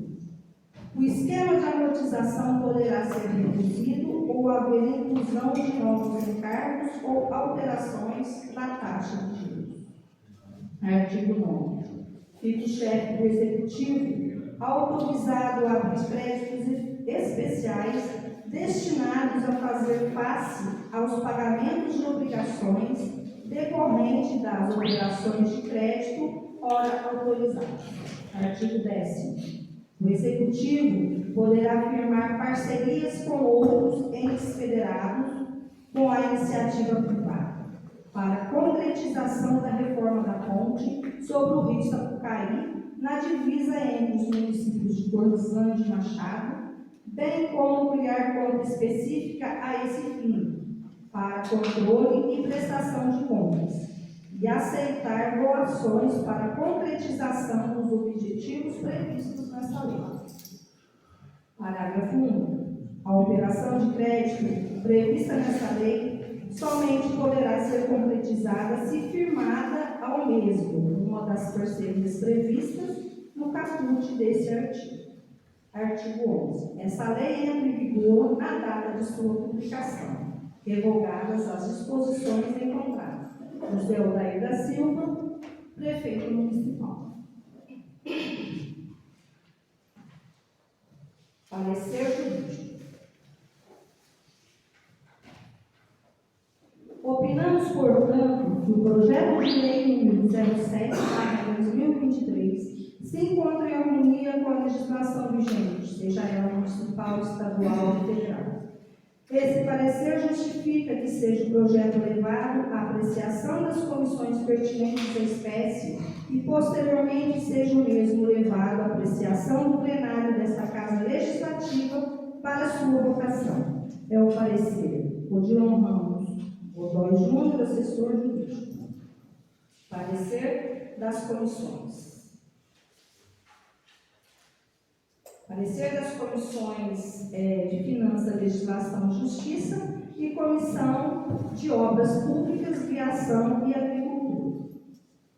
O esquema de amortização poderá ser reduzido ou haver inclusão de novos encargos ou alterações na taxa de juros. Artigo 9. Fica o chefe do executivo autorizado a abrir créditos especiais destinados a fazer face aos pagamentos de obrigações decorrentes das operações de crédito ora autorizadas. Artigo 10º. O executivo poderá firmar parcerias com outros entes federados com a iniciativa privada para a concretização da reforma da ponte sobre o rio Sapucaí, na divisa entre os municípios de Cordislândia e Machado, bem como criar conta específica a esse fim, para controle e prestação de contas, e aceitar doações para a concretização dos objetivos previstos nessa lei. Parágrafo 1. A operação de crédito prevista nessa lei somente poderá ser concretizada se firmada ao mesmo uma das parcerias previstas no caput desse artigo. Artigo 11. Essa lei entra em vigor na data de sua publicação, revogadas as disposições em contrato. José Odair da Silva, prefeito municipal. Parecer jurídico. Opinamos, portanto, que o projeto de lei número 07/2023 se encontra em harmonia com a legislação vigente, seja ela municipal, estadual ou federal. Esse parecer justifica que seja o projeto levado à apreciação das comissões pertinentes à espécie e, posteriormente, seja o mesmo levado à apreciação do plenário desta Casa Legislativa para sua votação. É o parecer Odilon Ramos Godoy Júnior, assessor jurídico. Parecer das comissões. Parecer das comissões de Finanças, Legislação e Justiça e Comissão de Obras Públicas, Viação e Agricultura.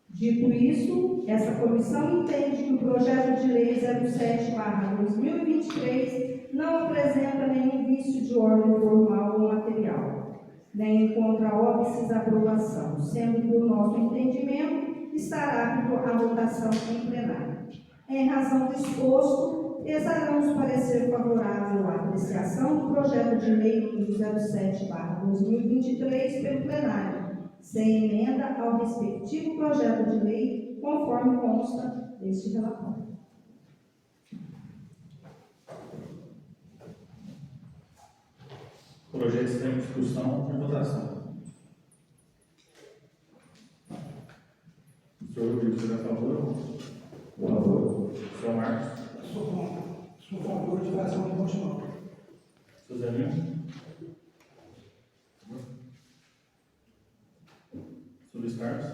Dito isso, essa comissão entende que o projeto de lei 07/2023 não apresenta nenhum vício de ordem formal ou material, nem encontra óbices aprovação, sendo que o nosso entendimento estará apto à votação em plenário. Em razão do exposto, exaramos parecer favorável à apreciação do projeto de lei número 07/2023 pelo plenário, sem emenda ao respectivo projeto de lei, conforme consta deste relatório. O projeto está em discussão e votação. O senhor Rodrigo, você é a favor? Por favor. O senhor Marcos? Sou a favor de fazer uma continuação. Seu Zelinho? Seu Luiz Carlos?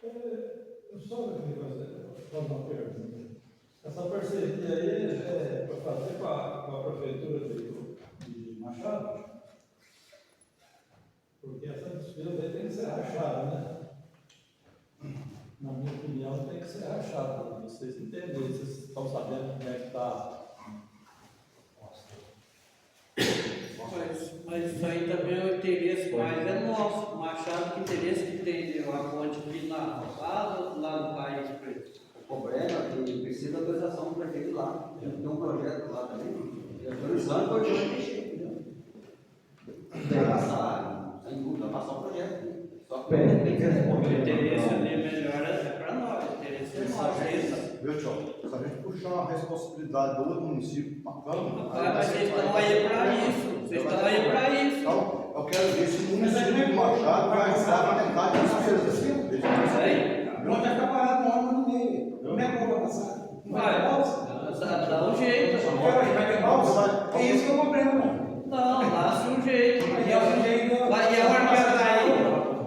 Eu só queria fazer uma pergunta. Essa parceria aí é para fazer com a prefeitura de Machado? Porque essa despesa aí tem que ser rachada, né? Na minha opinião, tem que ser rachada. Vocês entendem, vocês estão sabendo como é que está. Mas isso aí também é o interesse mais é nosso. O Machado, que interesse que tem de uma ponte aqui na roçada, lá no país preto. O problema é que precisa da autorização do prefeito lá. Tem um projeto lá também. E autorizando pode mexer, entendeu? Vai passar, sem dúvida, vai passar o projeto. Só que O interesse ali melhor é para nós. O interesse é nosso. Viu, Tchau? Se a gente puxar a responsabilidade do outro município para cá, Mas vocês estão aí para isso. Vocês estão aí para isso. então, eu quero ver se o município de Machado vai ajudar a metade das despesas. Isso aí. Não vai ficar parado uma hora no meio. Como é que vai passar? Vai, dá um jeito. Vai ter pausa? É isso que eu compreendo. Não, dá-se um jeito. E é o jeito. E a hora que ela cair?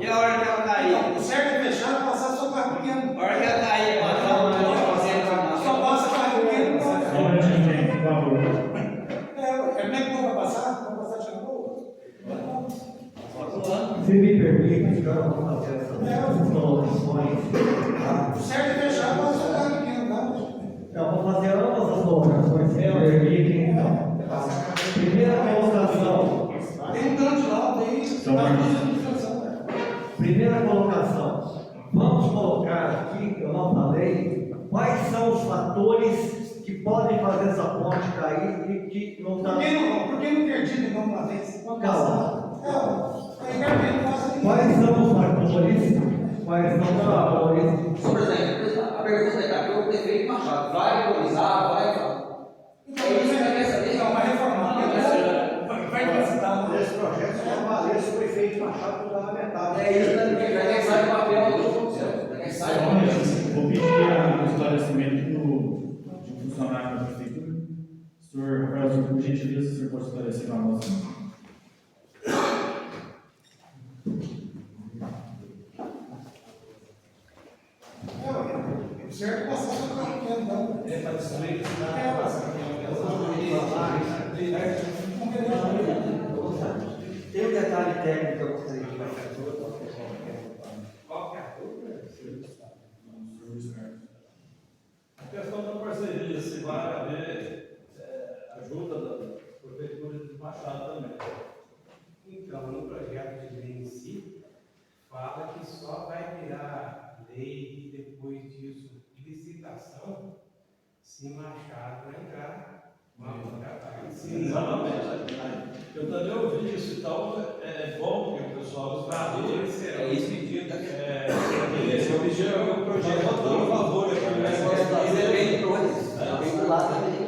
E a hora que ela cair? O certo é fechar e passar só carro pequeno. A hora que ela cair, passar o Só passa carro pequeno. Só um minutinho, gente, por favor. Como é que vai passar? Vai passar de novo? Se me permite, eu vou fazer essas colocações. O certo é fechar e passar só carro pequeno, tá? Eu vou fazer ambas as colocações, se me permitem, então. Primeira colocação. Tem um tanto de lado aí. São Marcos. Primeira colocação. Vamos colocar aqui, eu não falei, quais são os fatores que podem fazer essa ponte cair e que não está. Por que não perdido então uma vez? Calma. Quais Quais são os fatores? Quais são os fatores? Por exemplo, a pergunta é: o prefeito Machado vai autorizar, vai. Então, você quer saber? Não, vai reformar. Vai visitar. Esse projeto só valer se o prefeito Machado dar a metade. É isso, né? Já que sai do papel, Só um minutinho. Vou pedir o esclarecimento de um funcionário da prefeitura. Senhor Rafael, por gentileza, o senhor pode esclarecer para nós? O certo é passar só carro pequeno, não. É para destruir. Tem um detalhe técnico que eu gostaria de falar. A questão da parceria, se vai haver ajuda da prefeitura de Machado também. Então, no projeto de lei em si, fala que só vai virar lei depois disso, licitação, se Machado entrar. Exatamente. Eu também ouvi isso e tal, é bom que o pessoal Os valores serão pedido. Esse objetivo é o projeto, eu dou um favor aqui, Isso é bem dois. Vem do lado também.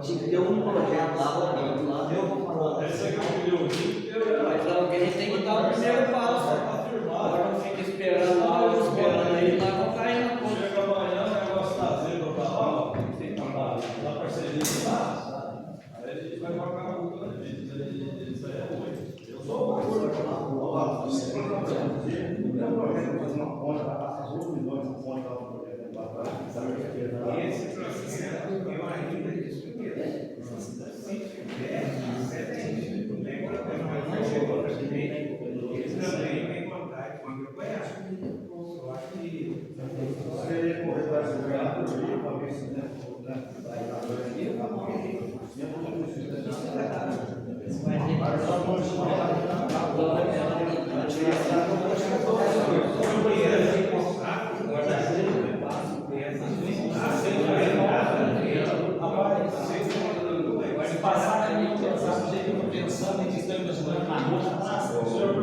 Tinha que ter um projeto lá, outro lado. Essa que eu queria ouvir, Mas alguém tem que dar o primeiro passo. Agora não fica esperando lá, esperando aí, lá vão cair na ponta. chega amanhã, o negócio tá zero para lá, na parceria lá, aí a gente vai pagar a multa na vida, isso aí é ruim. Eu sou Não tem um projeto fazer uma ponte, vai passar 8 milhões de ponte lá no projeto. Esse processo Pensando em que estão imaginando na rua, na praça, o senhor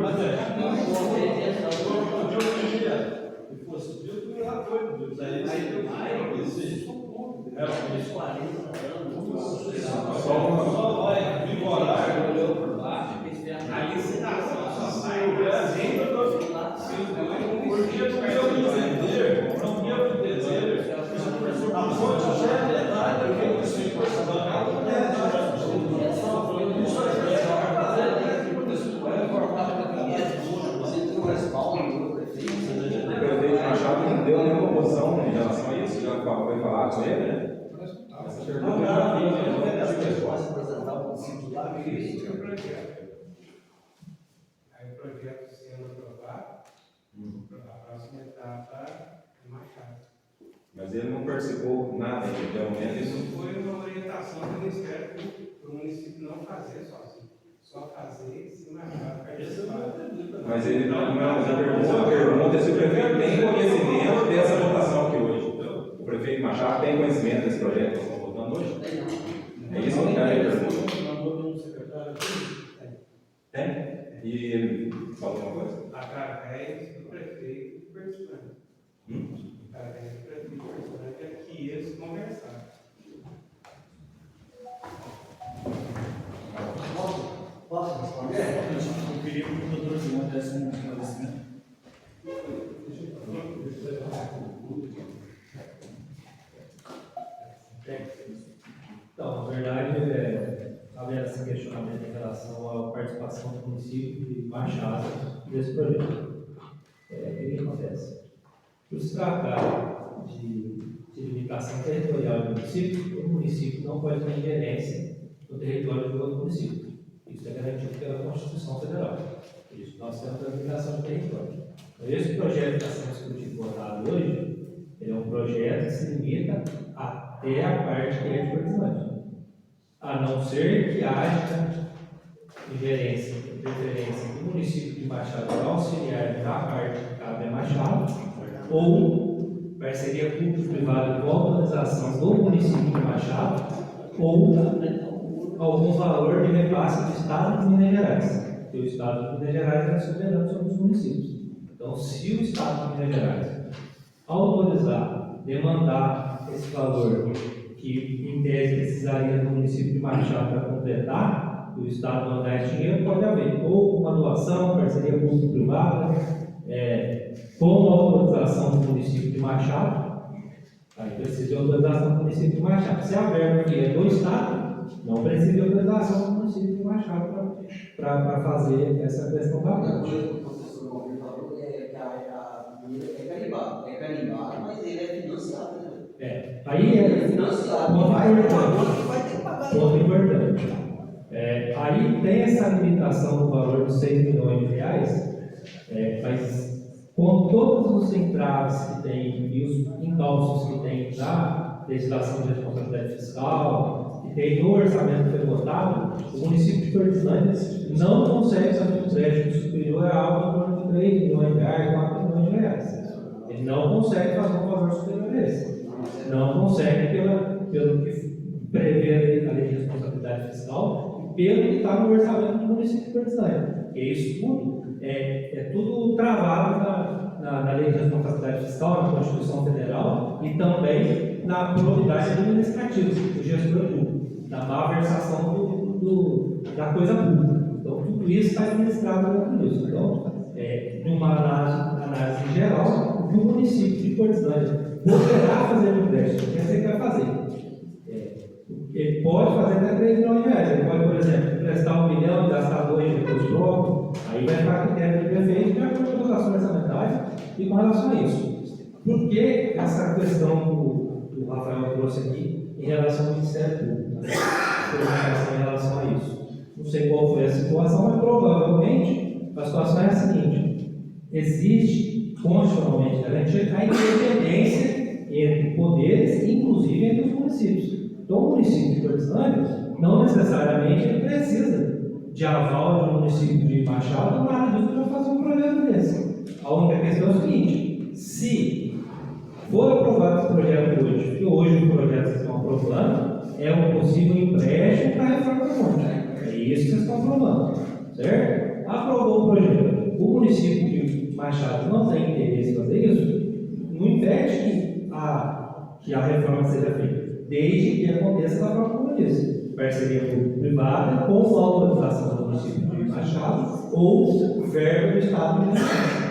Só vai vigorar, olhou por baixo, A licitação só sai porque eu entender, a fonte já é verdade, porque eu consigo perceber. O prefeito Machado não deu nenhuma oposição em relação a isso, já foi falado com ele, né? Essa pergunta eu já fiz, eu não tive resposta. Esse é o projeto. Aí o projeto sendo aprovado, a próxima etapa é Machado. Mas ele não participou nada, pelo menos Isso isso. foi uma orientação do Ministério Público para o município não fazer sozinho, só fazer se Machado participar. Mas ele não, a pergunta é se o prefeito tem conhecimento dessa votação aqui hoje. O prefeito Machado tem conhecimento desse projeto que nós estamos votando hoje? É isso que eu quero perguntar. Tem? E ele falou alguma coisa? Através do prefeito participante. Através do prefeito participante é que eles conversaram. Posso responder? Eu queria que o doutor João desse um esclarecimento. Então, na verdade, havia esse questionamento em relação à participação do município de Machado nesse projeto. O que acontece? Por se tratar de limitação territorial do município, o município não pode ter ingerência no território do outro município. Isso é garantido pela Constituição Federal. Por isso, nós temos a limitação de território. Então, esse projeto que está sendo discutido e votado hoje, ele é um projeto que se limita até a parte que é de Portolândia. A não ser que haja ingerência, preferência do município de Machado auxiliar na parte que cabe a Machado, ou parceria público-privada com autorização do município de Machado, ou algum valor de repasse do Estado de Minas Gerais. Porque o Estado de Minas Gerais é soberano sobre os municípios. Então, se o Estado de Minas Gerais autorizar, demandar esse valor, que em tese precisaria do município de Machado para completar, e o Estado mandar esse dinheiro, pode haver ou uma doação, parceria público-privada, com autorização do município de Machado, aí precisa de autorização do município de Machado. Se a verba que é do Estado, não precisa de autorização do município de Machado para fazer essa questão da ponte. O professor Romero falou que é carimbado, mas ele é financiado, né? Aí é financiado. Vai ter que pagar. Ponto importante. Aí tem essa limitação do valor de 6 milhões de reais, mas com todos os entraves que tem e os encalços que tem da legislação de responsabilidade fiscal, que tem no orçamento que foi votado, o município de Portolândia não consegue fazer um crédito superior a algo de 3 milhões de reais, 4 milhões de reais. Ele não consegue fazer um valor superior a esse. Não consegue pelo que prevê a lei de responsabilidade fiscal e pelo que está no orçamento do município de Portolândia. Porque isso tudo é tudo travado na lei de responsabilidade fiscal, na Constituição Federal e também na probidade administrativa do gestor público, na malversação da coisa pública. Então, tudo isso está administrado por isso. Então, numa análise geral, o município de Portolândia poderá fazer um empréstimo, que é que vai fazer. Ele pode fazer até 3 milhões de reais. Ele pode, por exemplo, emprestar 1 milhão e gastar 2 depois troco. Aí vai ficar a critério do prefeito de acordo com a dotação orçamentária e com relação a isso. Por que essa questão do Rafael trouxe aqui em relação ao Ministério Público? Em relação a isso. Não sei qual foi a situação, mas provavelmente a situação é a seguinte: existe constitucionalmente garantida a independência entre poderes, inclusive entre os municípios. Então, o município de Cordislândia não necessariamente ele precisa de aval de um município de Machado para fazer um projeto desse. A única questão é o seguinte: se for aprovado esse projeto hoje, e hoje o projeto que vocês estão aprovando é um possível empréstimo para a reforma da ponte. É isso que vocês estão aprovando, certo? Aprovou o projeto. O município de Machado não tem interesse em fazer isso, não impede que a reforma seja feita, desde que aconteça da forma como eu disse, parceria público-privada com autorização do município de Machado ou verba do Estado de Machado.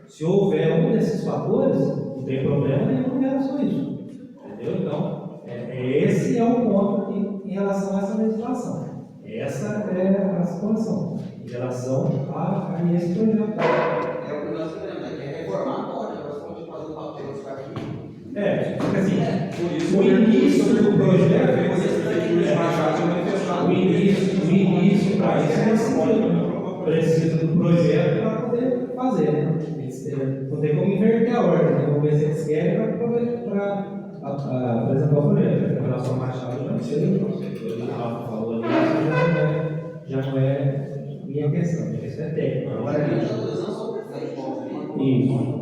Se houver um desses fatores, não tem problema nenhum em relação a isso. Entendeu? Então, esse é o ponto em relação a essa legislação. Essa é a situação em relação a esse projeto. É o que nós queremos, é reformar pode, nós podemos fazer um papel disso aqui. Porque assim, o início do projeto, o início para isso precisa do projeto para poder fazer, né? Não tem como inverter a ordem, né? Vamos ver se eles querem para apresentar o projeto. Em relação ao Machado, já não sei, o Rafa falou ali, já não é minha questão, minha questão é técnica. Agora, a gente autorização são perfeitos. Isso.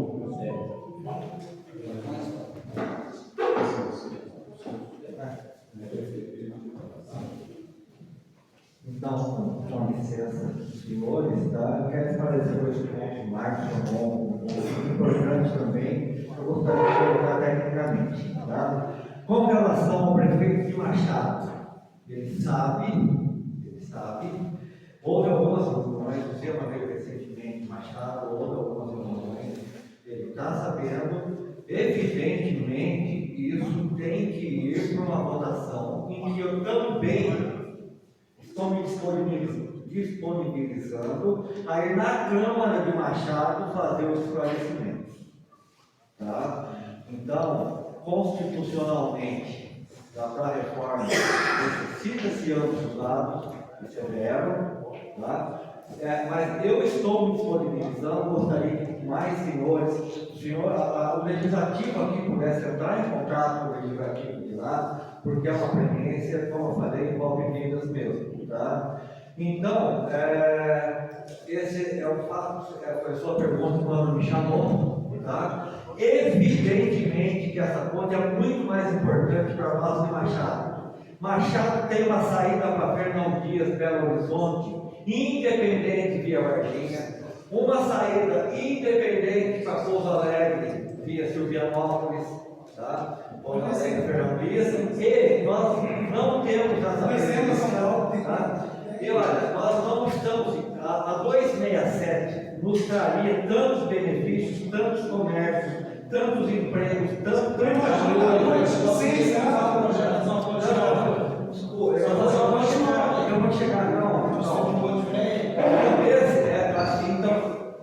Então, com licença dos senhores, tá? Eu quero esclarecer o estudante Marcos um ponto importante também, eu gostaria de colocar tecnicamente. Tá? Com relação ao prefeito de Machado, ele sabe, houve algumas reuniões, você uma vez recentemente Machado, houve algumas reuniões, ele está sabendo, evidentemente, isso tem que ir para uma votação em que eu também estou me disponibilizando a ir na Câmara de Machado fazer os esclarecimentos. Tá? Então, constitucionalmente, para a reforma, necessita-se ambos os lados, isso é verbo, tá? Mas eu estou me disponibilizando, gostaria que mais senhores, o legislativo aqui pudesse entrar em contato com o legislativo de lá, porque é uma premissa, como eu falei, envolve vidas mesmo. Tá? Então, esse é o fato, foi a sua pergunta quando me chamou. Tá? Evidentemente que essa ponte é muito mais importante para nós de Machado. Machado tem uma saída para Fernão Dias, Belo Horizonte, independente via Varginha, uma saída independente para Pouso Alegre, via Silvianópolis, tá? Pouso Alegre, Fernão Dias, e nós não temos essa previsão, tá? E olha, nós não estamos, a 267 nos traria tantos benefícios, tantos comércios, tantos empregos, tanto eu vou chegar, então,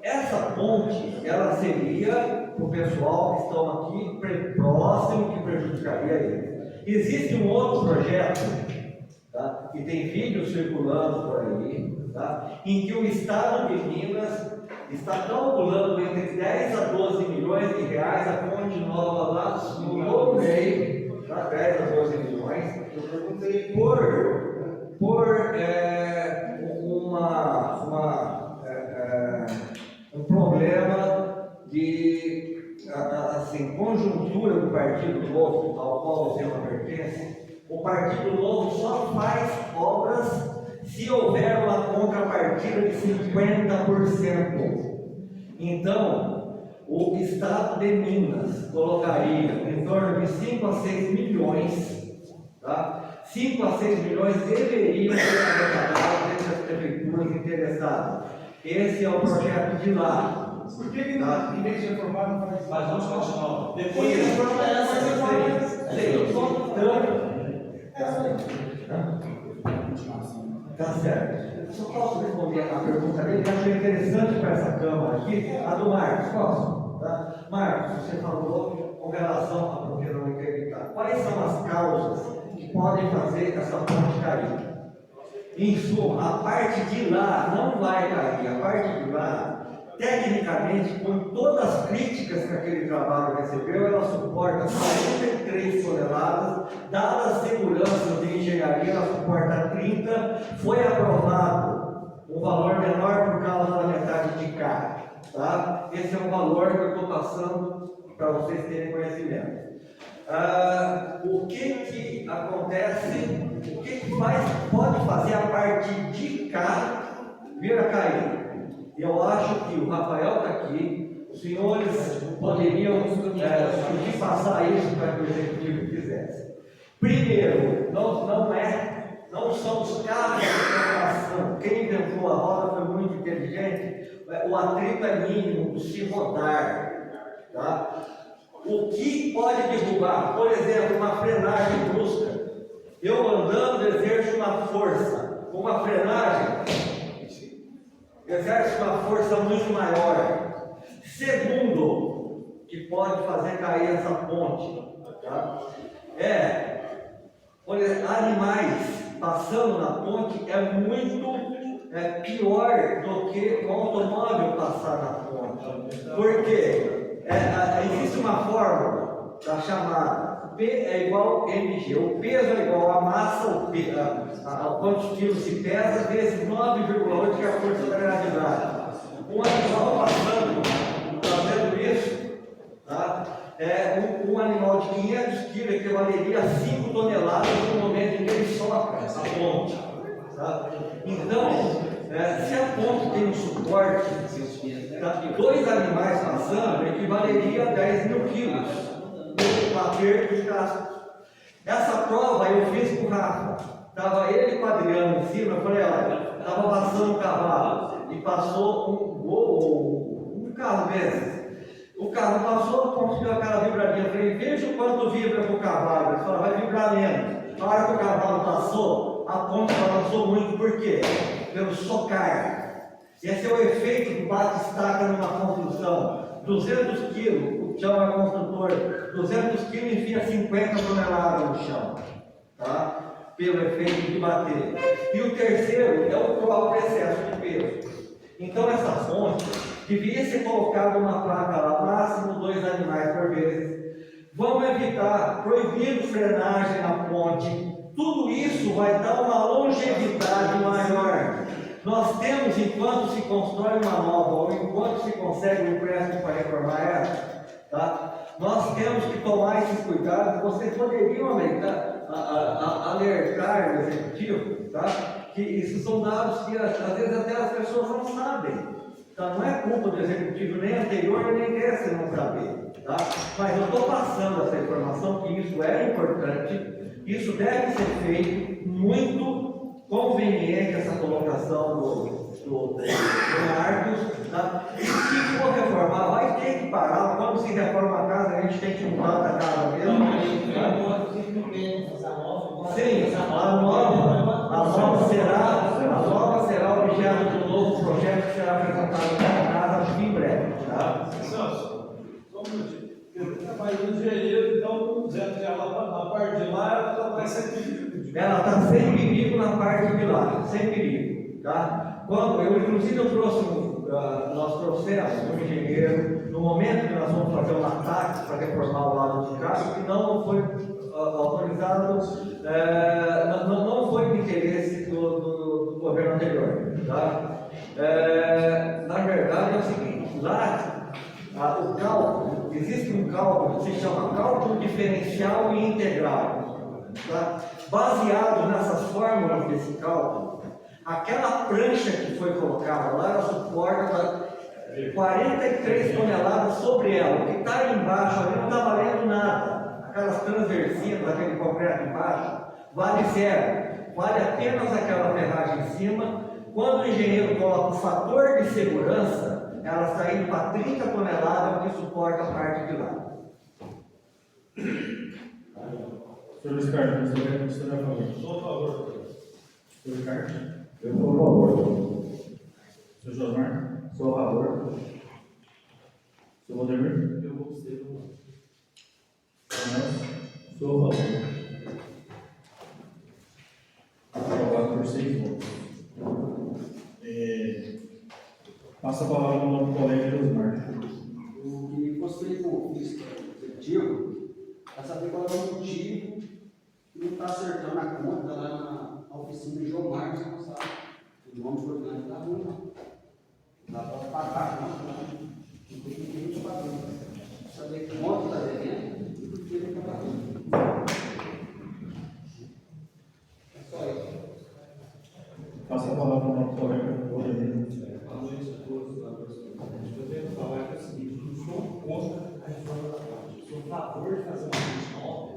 essa ponte, ela seria para o pessoal que estão aqui próximo, que prejudicaria ele. Existe um outro projeto, tá? E tem vídeos circulando por aí, tá? Em que o Estado de Minas está calculando entre 10 a 12 milhões de reais a ponte nova lá no Novo Meio, tá? 10 a 12 milhões, por um problema de conjuntura do Partido Novo, ao qual o Zema pertence. O Partido Novo só faz obras se houver uma contrapartida de 50%. Então, o Estado de Minas colocaria em torno de 5 a 6 milhões, tá? 5 a 6 milhões deveriam ser arrecadados entre as prefeituras interessadas. Esse é o projeto de lá. Por que não, em vez de reformar, não faz isso? Mas vamos continuar. Depois de reformar, Tá certo. Eu só posso responder a pergunta dele, que eu achei interessante para essa Câmara aqui, a do Marcos. Posso? Tá? Marcos, você falou com relação à propriedade interditada. Quais são as causas que podem fazer essa ponte cair? Em suma, a parte de lá não vai cair, a parte de lá tecnicamente, com todas as críticas que aquele trabalho recebeu, ela suporta 43 toneladas, dadas as seguranças de engenharia, ela suporta 30, foi aprovado um valor menor por causa da metade de cá, tá? Esse é um valor que eu estou passando para vocês terem conhecimento. O que acontece, o que pode fazer a partir de cá vir a cair? Eu acho que o Rafael está aqui, os senhores poderiam pedir passar isso para que o executivo fizesse. Primeiro, não são os carros de operação. Quem inventou a roda foi muito inteligente. O atrito é mínimo se rodar. Tá? O que pode derrubar? Por exemplo, uma frenagem brusca. Eu andando exerço uma força. Uma frenagem exerce uma força muito maior. Segundo, que pode fazer cair essa ponte, tá? Por exemplo, animais passando na ponte é muito pior do que um automóvel passar na ponte. Por quê? Existe uma fórmula da chamada P é igual a MG. O peso é igual a massa, quantos quilos se pesa, vezes 9,8, que é a força da gravidade. Um animal fazendo isso, tá? Um animal de 500 quilos equivaleria a 5 toneladas no momento em que ele soca a ponte. Tá? Então, se a ponte tem um suporte, tá? 2 animais passando equivaleria a 10 mil quilos. Bater dos cascos. Essa prova eu fiz com o Rafa. Estava ele com o Adriano em cima. Eu falei: olha, estava passando um cavalo e passou um carro desses. O carro passou, conseguiu aquela vibradinha. Eu falei: veja o quanto vibra com o cavalo. Ele falou: vai vibrar menos. Na hora que o cavalo passou, a ponte balançou muito. Por quê? Pelo socar. Esse é o efeito do bate-estaca numa construção. 200 quilos, o chão é construtor, 200 quilos enfia 50 toneladas no chão, tá? Pelo efeito de bater. E o terceiro é o próprio excesso de peso. Então essa ponte devia ser colocada uma placa lá, máximo 2 animais por vez. Vamos evitar, proibindo frenagem na ponte. Tudo isso vai dar uma longevidade maior. Nós temos, enquanto se constrói uma nova, ou enquanto se consegue um empréstimo para reformar essa, tá? Nós temos que tomar esses cuidados. Vocês poderiam alertar o executivo, tá? Que isso são dados que às vezes até as pessoas não sabem. Tá? Não é culpa do executivo nem anterior nem desse não saber. Tá? Mas eu estou passando essa informação que isso é importante, isso deve ser feito muito conveniente, essa colocação do Marcos, tá? E se for reformar, vai ter que parar. Quando se reforma a casa, a gente tem que mudar da casa mesmo. Sim, a nova será objeto de um novo projeto que será apresentado na casa, acho que em breve. Tá? Celso, só um minutinho. Mas o engenheiro, então, dizendo que ela, na parte de lá, ela vai ser perigo. Ela está sem perigo na parte de lá, sem perigo, tá? Inclusive nós trouxemos um engenheiro, no momento que nós vamos fazer um ataque para reformar o lado de cá, que não foi autorizado, não foi do interesse do governo anterior, tá? Na verdade é o seguinte, lá o cálculo, existe um cálculo que se chama cálculo diferencial e integral, tá? Baseado nessas fórmulas desse cálculo, aquela prancha que foi colocada lá, ela suporta 43 toneladas sobre ela. O que está embaixo ali não está valendo nada. Aquelas transversinhas, aquele concreto embaixo, vale zero. Vale apenas aquela ferragem em cima. Quando o engenheiro coloca o fator de segurança, ela está indo para 30 toneladas, que suporta a parte de lá. Senhor Ricardo, você é a favor? Sou a favor. Senhor Ricardo? Eu sou a favor. Senhor Josmar? Sou a favor. Senhor Valdemir? Eu vou ser um. Sou a favor. Aprovado por 6 votos. Passa Passa a palavra ao novo colega Rosmar. O que fosse feito com o executivo, para saber qual é o motivo que não está acertando a conta lá na oficina de João Marcos, não sabe? O nome do orgânico está ruim, não. Dá para pagar a conta, não. Não tem que ter pagar. Saber quanto está devendo e por que ele está pagando. É só isso. Passa a palavra ao novo colega Rodrigo. Boa noite a todos, senadores. Eu tenho que falar que é o seguinte, eu sou contra a reforma da ponte. Eu sou a favor de fazer uma ponte nova,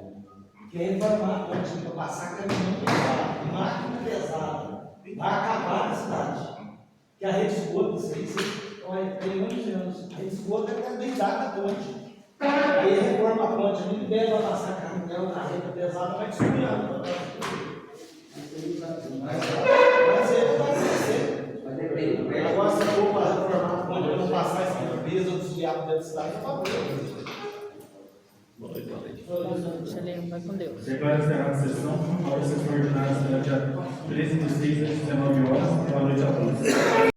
que é reformar a ponte para passar caminhão pesado, máquina pesada, vai acabar na cidade. Que a rede de esgoto, isso aí, olha, tem muitos anos, a rede de esgoto é deitar na ponte. Aí reforma a ponte, não libera para passar caminhão na rede pesada, vai destruir a ponte. Mas ele vai crescer. Agora, se for para reformar a ponte, não passar esse peso ou desviar para dentro da cidade, é favor. Vai com Deus. Declaro encerrada a sessão. A sessão ordinária será dia 13 de 6 às 19 horas. Boa noite a todos.